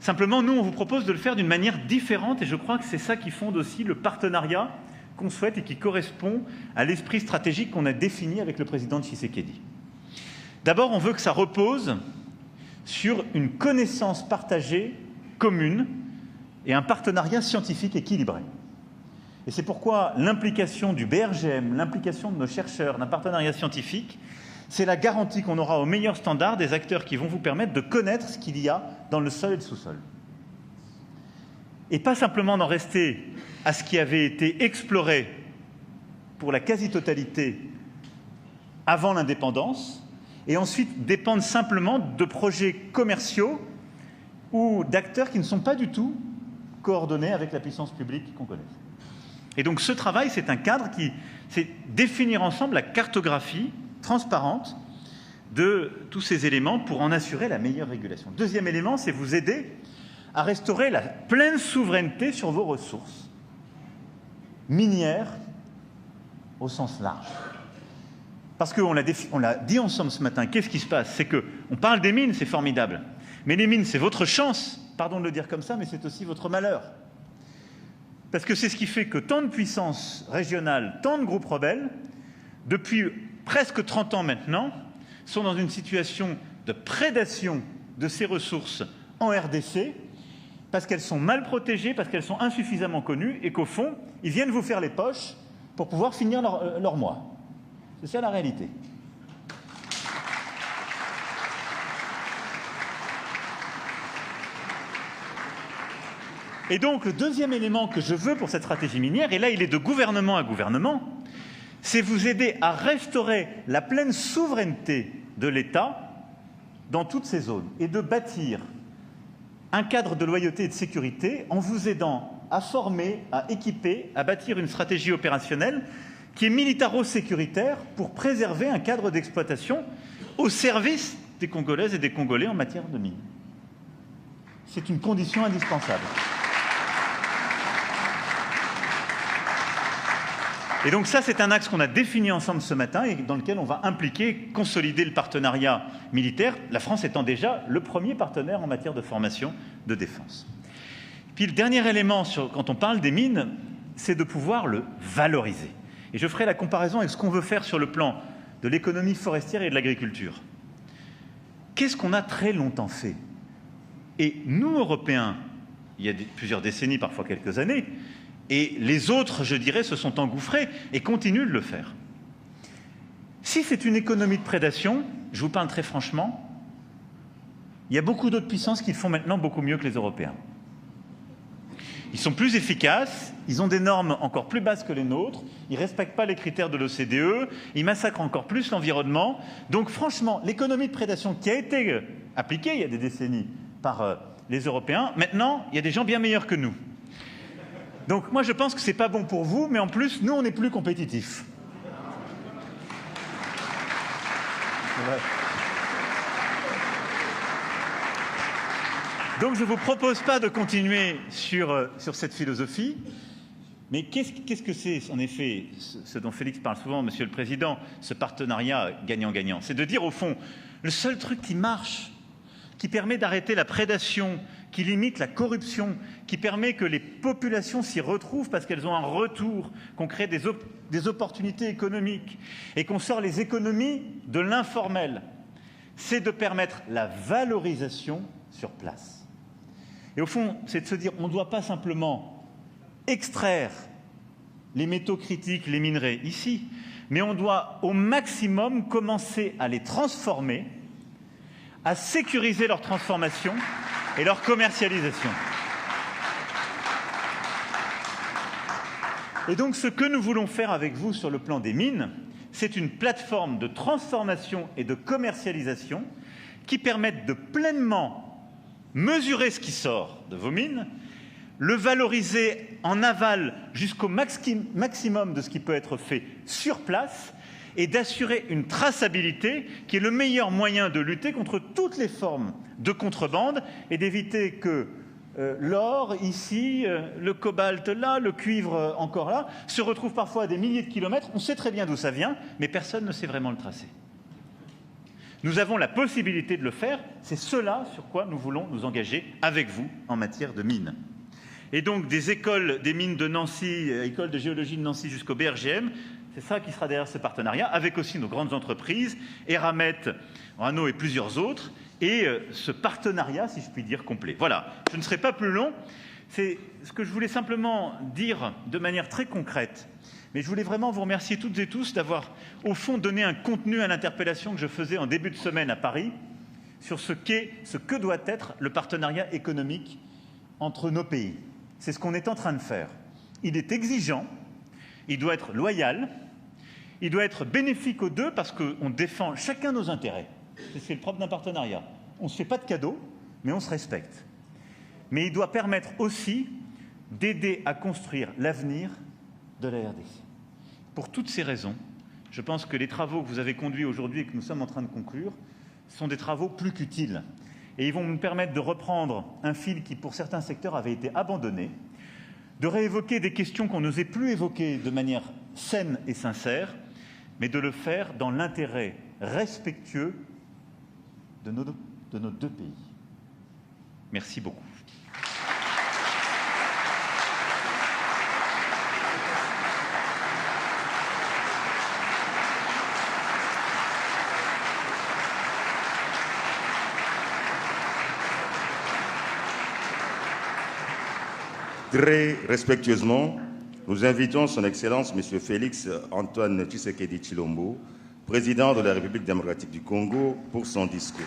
Simplement, nous, on vous propose de le faire d'une manière différente et je crois que c'est ça qui fonde aussi le partenariat qu'on souhaite et qui correspond à l'esprit stratégique qu'on a défini avec le président Tshisekedi. D'abord, on veut que ça repose sur une connaissance partagée commune et un partenariat scientifique équilibré. Et c'est pourquoi l'implication du BRGM, l'implication de nos chercheurs, d'un partenariat scientifique, c'est la garantie qu'on aura au meilleur standard des acteurs qui vont vous permettre de connaître ce qu'il y a dans le sol et le sous-sol. Et pas simplement d'en rester à ce qui avait été exploré pour la quasi-totalité avant l'indépendance, et ensuite dépendre simplement de projets commerciaux ou d'acteurs qui ne sont pas du tout coordonnés avec la puissance publique congolaise. Et donc ce travail, c'est un cadre qui, c'est définir ensemble la cartographie transparente de tous ces éléments pour en assurer la meilleure régulation. Deuxième élément, c'est vous aider à restaurer la pleine souveraineté sur vos ressources minières au sens large. Parce qu'on l'a dit ensemble ce matin, qu'est-ce qui se passe? C'est qu'on parle des mines, c'est formidable. Mais les mines, c'est votre chance, pardon de le dire comme ça, mais c'est aussi votre malheur. Parce que c'est ce qui fait que tant de puissances régionales, tant de groupes rebelles, depuis presque 30 ans maintenant, sont dans une situation de prédation de ces ressources en RDC, parce qu'elles sont mal protégées, parce qu'elles sont insuffisamment connues, et qu'au fond, ils viennent vous faire les poches pour pouvoir finir leur mois. C'est ça la réalité. Et donc, le deuxième élément que je veux pour cette stratégie minière, et là il est de gouvernement à gouvernement, c'est vous aider à restaurer la pleine souveraineté de l'État dans toutes ces zones et de bâtir un cadre de loyauté et de sécurité en vous aidant à former, à équiper, à bâtir une stratégie opérationnelle qui est militaro-sécuritaire pour préserver un cadre d'exploitation au service des Congolaises et des Congolais en matière de mines. C'est une condition indispensable. Et donc ça, c'est un axe qu'on a défini ensemble ce matin et dans lequel on va impliquer, consolider le partenariat militaire, la France étant déjà le premier partenaire en matière de formation de défense. Puis le dernier élément, quand on parle des mines, c'est de pouvoir le valoriser. Et je ferai la comparaison avec ce qu'on veut faire sur le plan de l'économie forestière et de l'agriculture. Qu'est-ce qu'on a très longtemps fait? Et nous, Européens, il y a plusieurs décennies, parfois quelques années, et les autres, je dirais, se sont engouffrés et continuent de le faire. Si c'est une économie de prédation, je vous parle très franchement, il y a beaucoup d'autres puissances qui le font maintenant beaucoup mieux que les Européens. Ils sont plus efficaces, ils ont des normes encore plus basses que les nôtres, ils ne respectent pas les critères de l'OCDE, ils massacrent encore plus l'environnement. Donc franchement, l'économie de prédation qui a été appliquée il y a des décennies par les Européens, maintenant, il y a des gens bien meilleurs que nous. Donc moi je pense que ce n'est pas bon pour vous, mais en plus, nous on est plus compétitifs. Donc je ne vous propose pas de continuer sur cette philosophie, mais qu'est-ce que c'est en effet ce dont Félix parle souvent, Monsieur le Président, ce partenariat gagnant-gagnant? C'est de dire au fond, le seul truc qui marche, qui permet d'arrêter la prédation, qui limite la corruption, qui permet que les populations s'y retrouvent parce qu'elles ont un retour, qu'on crée des opportunités économiques et qu'on sort les économies de l'informel, c'est de permettre la valorisation sur place. Et au fond, c'est de se dire, on ne doit pas simplement extraire les métaux critiques, les minerais ici, mais on doit au maximum commencer à les transformer, à sécuriser leur transformation et leur commercialisation. Et donc ce que nous voulons faire avec vous sur le plan des mines, c'est une plateforme de transformation et de commercialisation qui permette de pleinement mesurer ce qui sort de vos mines, le valoriser en aval jusqu'au maximum de ce qui peut être fait sur place et d'assurer une traçabilité qui est le meilleur moyen de lutter contre toutes les formes de contrebande et d'éviter que l'or ici, le cobalt là, le cuivre encore là, se retrouvent parfois à des milliers de kilomètres. On sait très bien d'où ça vient, mais personne ne sait vraiment le tracer. Nous avons la possibilité de le faire, c'est cela sur quoi nous voulons nous engager avec vous en matière de mines. Et donc des écoles des mines de Nancy, école de géologie de Nancy jusqu'au BRGM, c'est ça qui sera derrière ce partenariat, avec aussi nos grandes entreprises, Eramet, Orano et plusieurs autres, et ce partenariat, si je puis dire, complet. Voilà, je ne serai pas plus long, c'est ce que je voulais simplement dire de manière très concrète. Mais je voulais vraiment vous remercier toutes et tous d'avoir, au fond, donné un contenu à l'interpellation que je faisais en début de semaine à Paris sur ce que doit être le partenariat économique entre nos pays. C'est ce qu'on est en train de faire. Il est exigeant, il doit être loyal, il doit être bénéfique aux deux parce qu'on défend chacun nos intérêts. C'est le propre d'un partenariat. On ne se fait pas de cadeaux, mais on se respecte. Mais il doit permettre aussi d'aider à construire l'avenir de la RDC. Pour toutes ces raisons, je pense que les travaux que vous avez conduits aujourd'hui et que nous sommes en train de conclure sont des travaux plus qu'utiles. Et ils vont nous permettre de reprendre un fil qui, pour certains secteurs, avait été abandonné, de réévoquer des questions qu'on n'osait plus évoquer de manière saine et sincère, mais de le faire dans l'intérêt respectueux de nos deux pays. Merci beaucoup. Très respectueusement, nous invitons son Excellence M. Félix Antoine Tshisekedi Tshilombo, président de la République démocratique du Congo, pour son discours.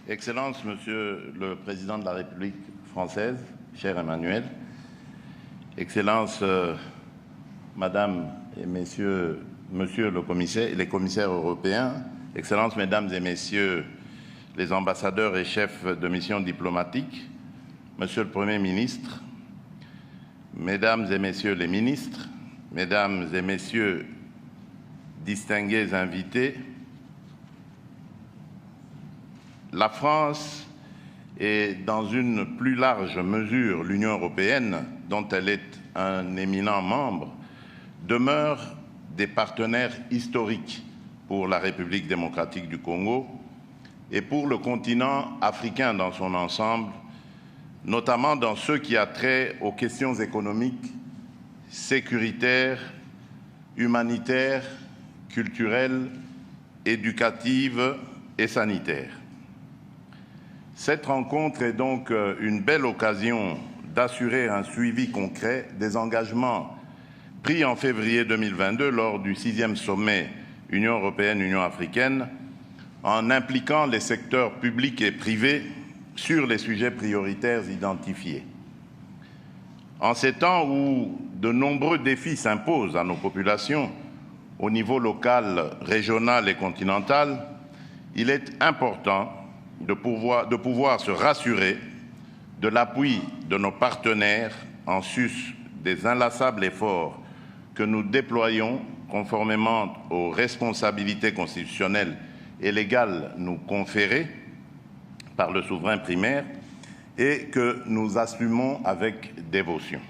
Excellence, Monsieur le Président de la République française, cher Emmanuel, Excellence, Madame et Messieurs, Monsieur le Commissaire, les commissaires européens, Excellences, Mesdames et Messieurs les ambassadeurs et chefs de mission diplomatique, Monsieur le Premier ministre, Mesdames et Messieurs les ministres, Mesdames et Messieurs distingués invités, la France et dans une plus large mesure l'Union européenne, dont elle est un éminent membre, demeurent des partenaires historiques pour la République démocratique du Congo et pour le continent africain dans son ensemble, notamment dans ce qui a trait aux questions économiques, sécuritaires, humanitaires, culturelles, éducatives et sanitaires. Cette rencontre est donc une belle occasion d'assurer un suivi concret des engagements pris en février 2022 lors du 6e sommet Union européenne-Union africaine, en impliquant les secteurs publics et privés sur les sujets prioritaires identifiés. En ces temps où de nombreux défis s'imposent à nos populations au niveau local, régional et continental, il est important de pouvoir se rassurer de l'appui de nos partenaires en sus des inlassables efforts que nous déployons conformément aux responsabilités constitutionnelles et légales nous conférées par le souverain primaire et que nous assumons avec dévotion.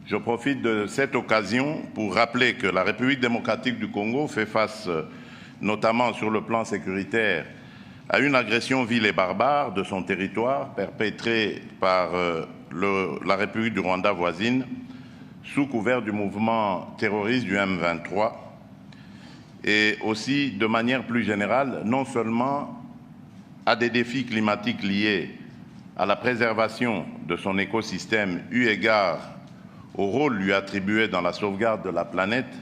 Je profite de cette occasion pour rappeler que la République démocratique du Congo fait face, notamment sur le plan sécuritaire, à une agression vile et barbare de son territoire perpétrée par la République du Rwanda voisine sous couvert du mouvement terroriste du M23 et aussi de manière plus générale, non seulement à des défis climatiques liés à la préservation de son écosystème eu égard au rôle lui attribué dans la sauvegarde de la planète,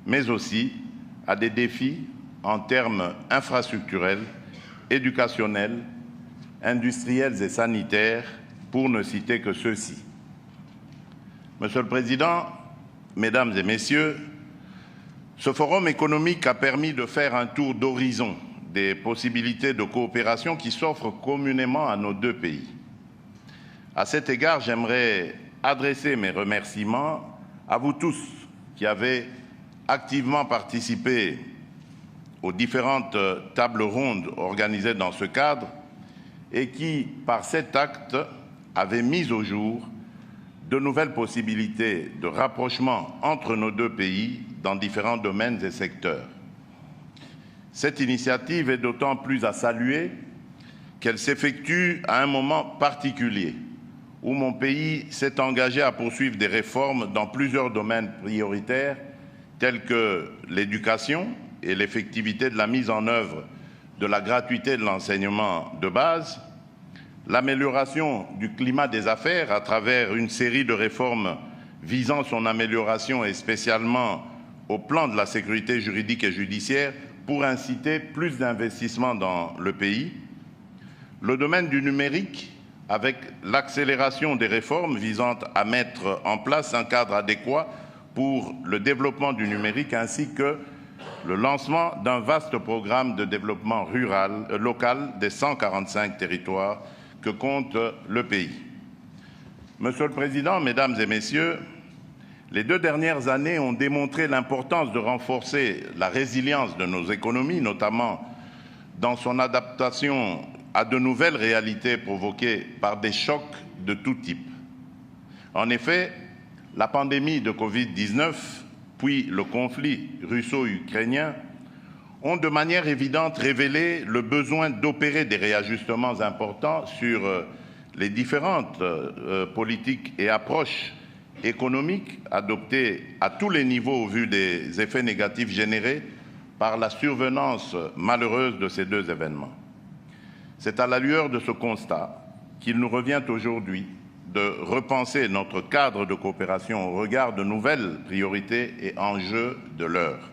mais aussi à des défis en termes infrastructurels, éducationnels, industriels et sanitaires, pour ne citer que ceux-ci. Monsieur le Président, Mesdames et Messieurs, ce forum économique a permis de faire un tour d'horizon des possibilités de coopération qui s'offrent communément à nos deux pays. À cet égard, j'aimerais adresser mes remerciements à vous tous qui avez activement participé aux différentes tables rondes organisées dans ce cadre et qui, par cet acte, avaient mis au jour de nouvelles possibilités de rapprochement entre nos deux pays dans différents domaines et secteurs. Cette initiative est d'autant plus à saluer qu'elle s'effectue à un moment particulier où mon pays s'est engagé à poursuivre des réformes dans plusieurs domaines prioritaires tels que l'éducation et l'effectivité de la mise en œuvre de la gratuité de l'enseignement de base, l'amélioration du climat des affaires à travers une série de réformes visant son amélioration et spécialement au plan de la sécurité juridique et judiciaire pour inciter plus d'investissements dans le pays, le domaine du numérique avec l'accélération des réformes visant à mettre en place un cadre adéquat pour le développement du numérique ainsi que le lancement d'un vaste programme de développement local des 145 territoires que compte le pays. Monsieur le Président, Mesdames et Messieurs, les 2 dernières années ont démontré l'importance de renforcer la résilience de nos économies, notamment dans son adaptation à de nouvelles réalités provoquées par des chocs de tout type. En effet, la pandémie de Covid-19, puis le conflit russo-ukrainien, ont de manière évidente révélé le besoin d'opérer des réajustements importants sur les différentes politiques et approches économiques adoptées à tous les niveaux au vu des effets négatifs générés par la survenance malheureuse de ces 2 événements. C'est à la lueur de ce constat qu'il nous revient aujourd'hui de repenser notre cadre de coopération au regard de nouvelles priorités et enjeux de l'heure.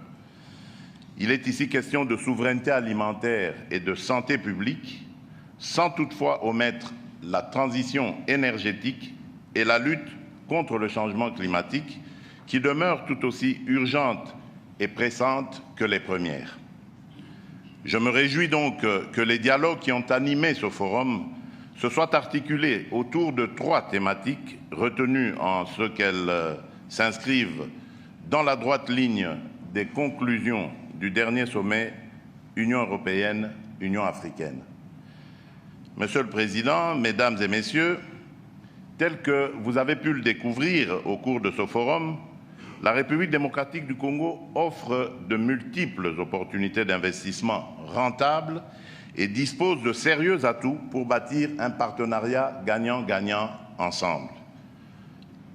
Il est ici question de souveraineté alimentaire et de santé publique, sans toutefois omettre la transition énergétique et la lutte contre le changement climatique, qui demeurent tout aussi urgentes et pressantes que les premières. Je me réjouis donc que les dialogues qui ont animé ce forum se soient articulés autour de 3 thématiques retenues en ce qu'elles s'inscrivent dans la droite ligne des conclusions du dernier sommet Union européenne-Union africaine. Monsieur le Président, Mesdames et Messieurs, tel que vous avez pu le découvrir au cours de ce forum, la République démocratique du Congo offre de multiples opportunités d'investissement rentables et dispose de sérieux atouts pour bâtir un partenariat gagnant-gagnant ensemble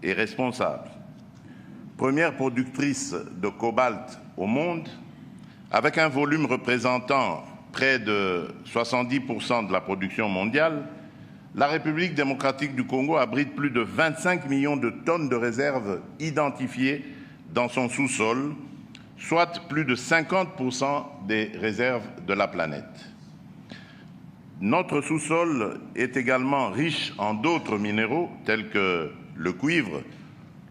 et responsable. Première productrice de cobalt au monde, avec un volume représentant près de 70% de la production mondiale, la République démocratique du Congo abrite plus de 25 millions de tonnes de réserves identifiées dans son sous-sol, soit plus de 50% des réserves de la planète. Notre sous-sol est également riche en d'autres minéraux tels que le cuivre,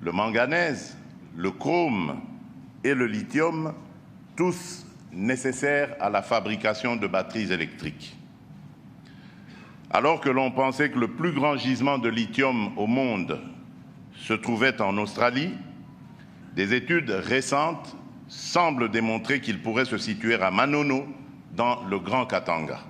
le manganèse, le chrome et le lithium, tous nécessaires à la fabrication de batteries électriques. Alors que l'on pensait que le plus grand gisement de lithium au monde se trouvait en Australie, des études récentes semblent démontrer qu'il pourrait se situer à Manono, dans le Grand Katanga.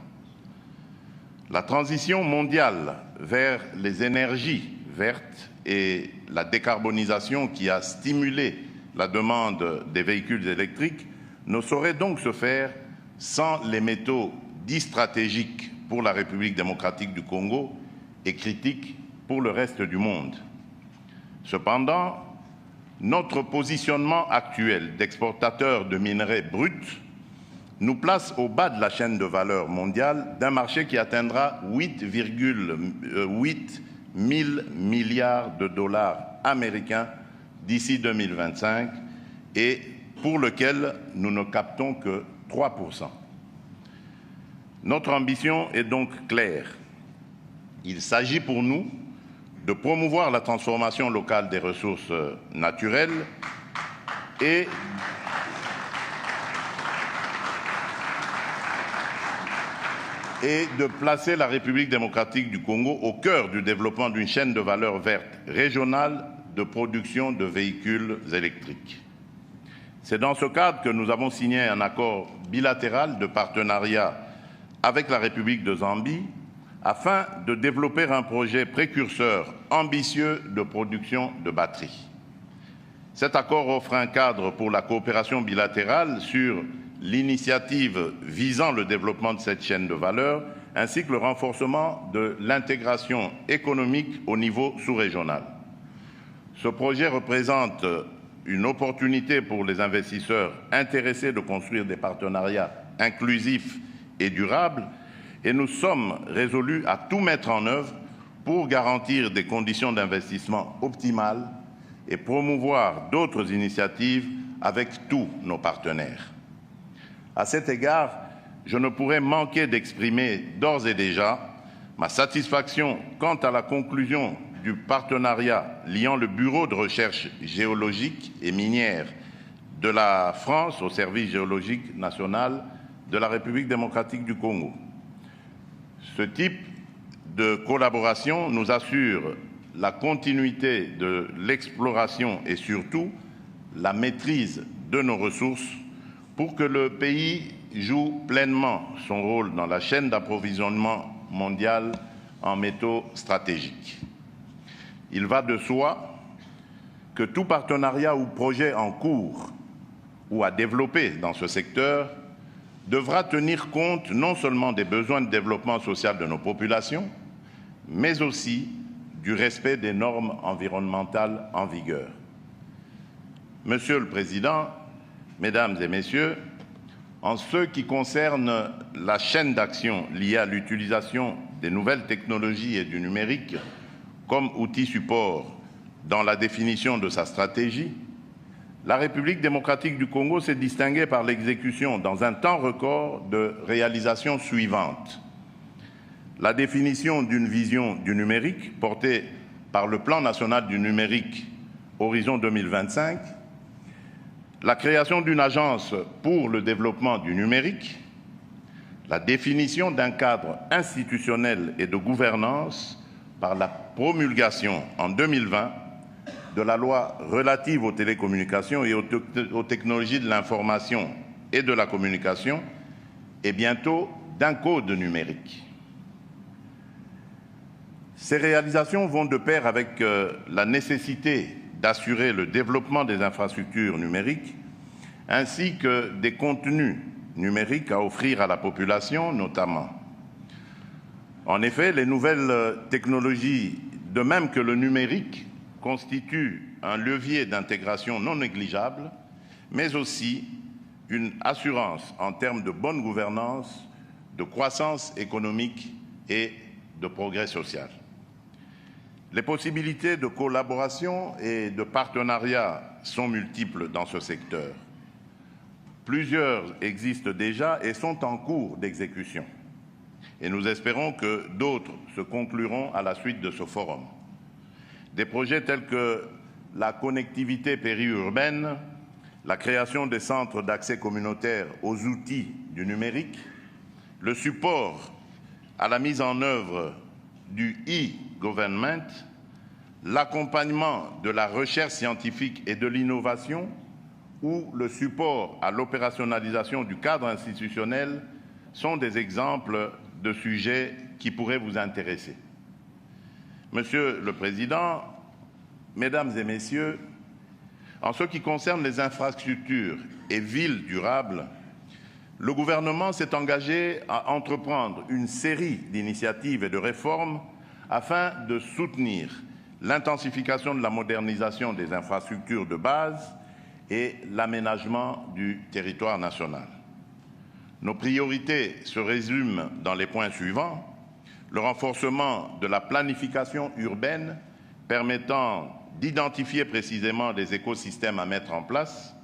La transition mondiale vers les énergies vertes et la décarbonisation qui a stimulé la demande des véhicules électriques ne saurait donc se faire sans les métaux dits stratégiques pour la République démocratique du Congo et critiques pour le reste du monde. Cependant, notre positionnement actuel d'exportateur de minerais bruts nous place au bas de la chaîne de valeur mondiale d'un marché qui atteindra 8,8 000 milliards de dollars américains d'ici 2025 et pour lequel nous ne captons que 3%. Notre ambition est donc claire. Il s'agit pour nous de promouvoir la transformation locale des ressources naturelles et de placer la République démocratique du Congo au cœur du développement d'une chaîne de valeur verte régionale de production de véhicules électriques. C'est dans ce cadre que nous avons signé un accord bilatéral de partenariat avec la République de Zambie afin de développer un projet précurseur ambitieux de production de batteries. Cet accord offre un cadre pour la coopération bilatérale sur l'initiative visant le développement de cette chaîne de valeur, ainsi que le renforcement de l'intégration économique au niveau sous-régional. Ce projet représente une opportunité pour les investisseurs intéressés de construire des partenariats inclusifs et durables, et nous sommes résolus à tout mettre en œuvre pour garantir des conditions d'investissement optimales et promouvoir d'autres initiatives avec tous nos partenaires. À cet égard, je ne pourrais manquer d'exprimer d'ores et déjà ma satisfaction quant à la conclusion du partenariat liant le Bureau de recherche géologique et minière de la France au Service géologique national de la République démocratique du Congo. Ce type de collaboration nous assure la continuité de l'exploration et surtout la maîtrise de nos ressources pour que le pays joue pleinement son rôle dans la chaîne d'approvisionnement mondiale en métaux stratégiques. Il va de soi que tout partenariat ou projet en cours ou à développer dans ce secteur devra tenir compte non seulement des besoins de développement social de nos populations, mais aussi du respect des normes environnementales en vigueur. Monsieur le Président, Mesdames et Messieurs, en ce qui concerne la chaîne d'action liée à l'utilisation des nouvelles technologies et du numérique comme outil support dans la définition de sa stratégie, la République démocratique du Congo s'est distinguée par l'exécution dans un temps record de réalisations suivantes. La définition d'une vision du numérique portée par le Plan national du numérique Horizon 2025, la création d'une agence pour le développement du numérique, la définition d'un cadre institutionnel et de gouvernance par la promulgation en 2020 de la loi relative aux télécommunications et aux technologies de l'information et de la communication et bientôt d'un code numérique. Ces réalisations vont de pair avec la nécessité d'assurer le développement des infrastructures numériques ainsi que des contenus numériques à offrir à la population notamment. En effet, les nouvelles technologies, de même que le numérique, constituent un levier d'intégration non négligeable, mais aussi une assurance en termes de bonne gouvernance, de croissance économique et de progrès social. Les possibilités de collaboration et de partenariat sont multiples dans ce secteur. Plusieurs existent déjà et sont en cours d'exécution. Et nous espérons que d'autres se concluront à la suite de ce forum. Des projets tels que la connectivité périurbaine, la création des centres d'accès communautaire aux outils du numérique, le support à la mise en œuvre du e-government, l'accompagnement de la recherche scientifique et de l'innovation ou le support à l'opérationnalisation du cadre institutionnel sont des exemples de sujets qui pourraient vous intéresser. Monsieur le Président, Mesdames et Messieurs, en ce qui concerne les infrastructures et villes durables, le gouvernement s'est engagé à entreprendre une série d'initiatives et de réformes afin de soutenir l'intensification de la modernisation des infrastructures de base et l'aménagement du territoire national. Nos priorités se résument dans les points suivants: le renforcement de la planification urbaine permettant d'identifier précisément les écosystèmes à mettre en place,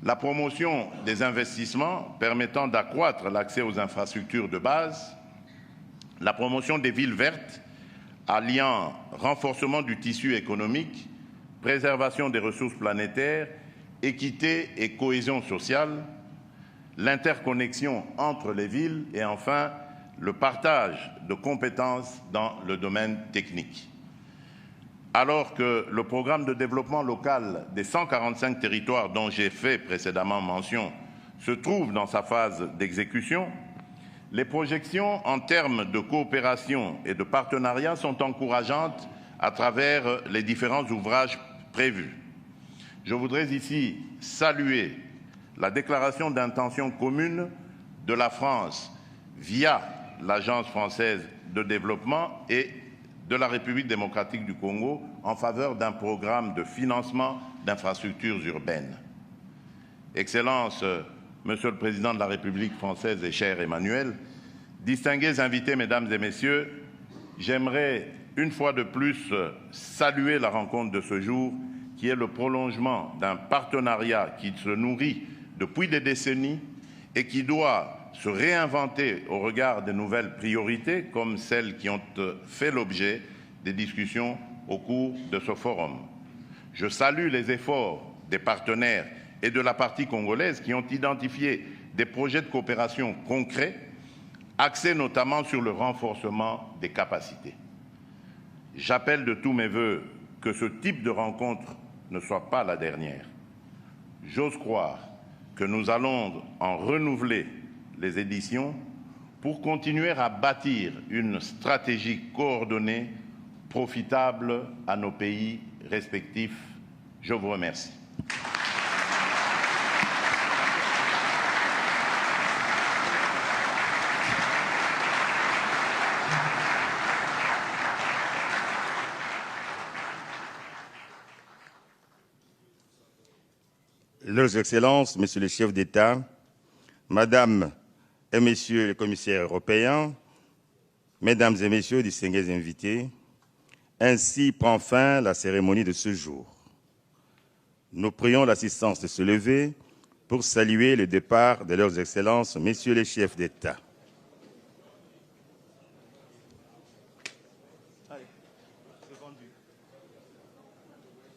la promotion des investissements permettant d'accroître l'accès aux infrastructures de base, la promotion des villes vertes alliant renforcement du tissu économique, préservation des ressources planétaires, équité et cohésion sociale, l'interconnexion entre les villes et enfin le partage de compétences dans le domaine technique. Alors que le programme de développement local des 145 territoires dont j'ai fait précédemment mention se trouve dans sa phase d'exécution, les projections en termes de coopération et de partenariat sont encourageantes à travers les différents ouvrages prévus. Je voudrais ici saluer la déclaration d'intention commune de la France via l'Agence française de développement et de la République démocratique du Congo en faveur d'un programme de financement d'infrastructures urbaines. Excellences, Monsieur le Président de la République française et cher Emmanuel, distingués invités, Mesdames et Messieurs, j'aimerais une fois de plus saluer la rencontre de ce jour qui est le prolongement d'un partenariat qui se nourrit depuis des décennies et qui doit se réinventer au regard des nouvelles priorités comme celles qui ont fait l'objet des discussions au cours de ce forum. Je salue les efforts des partenaires et de la partie congolaise qui ont identifié des projets de coopération concrets, axés notamment sur le renforcement des capacités. J'appelle de tous mes voeux que ce type de rencontre ne soit pas la dernière. J'ose croire que nous allons en renouveler les éditions pour continuer à bâtir une stratégie coordonnée, profitable à nos pays respectifs. Je vous remercie. Leurs Excellences, Messieurs les chefs d'État, Madame et Messieurs les commissaires européens, Mesdames et Messieurs distingués invités, ainsi prend fin la cérémonie de ce jour. Nous prions l'assistance de se lever pour saluer le départ de Leurs Excellences, Messieurs les chefs d'État. Allez, c'est vendu.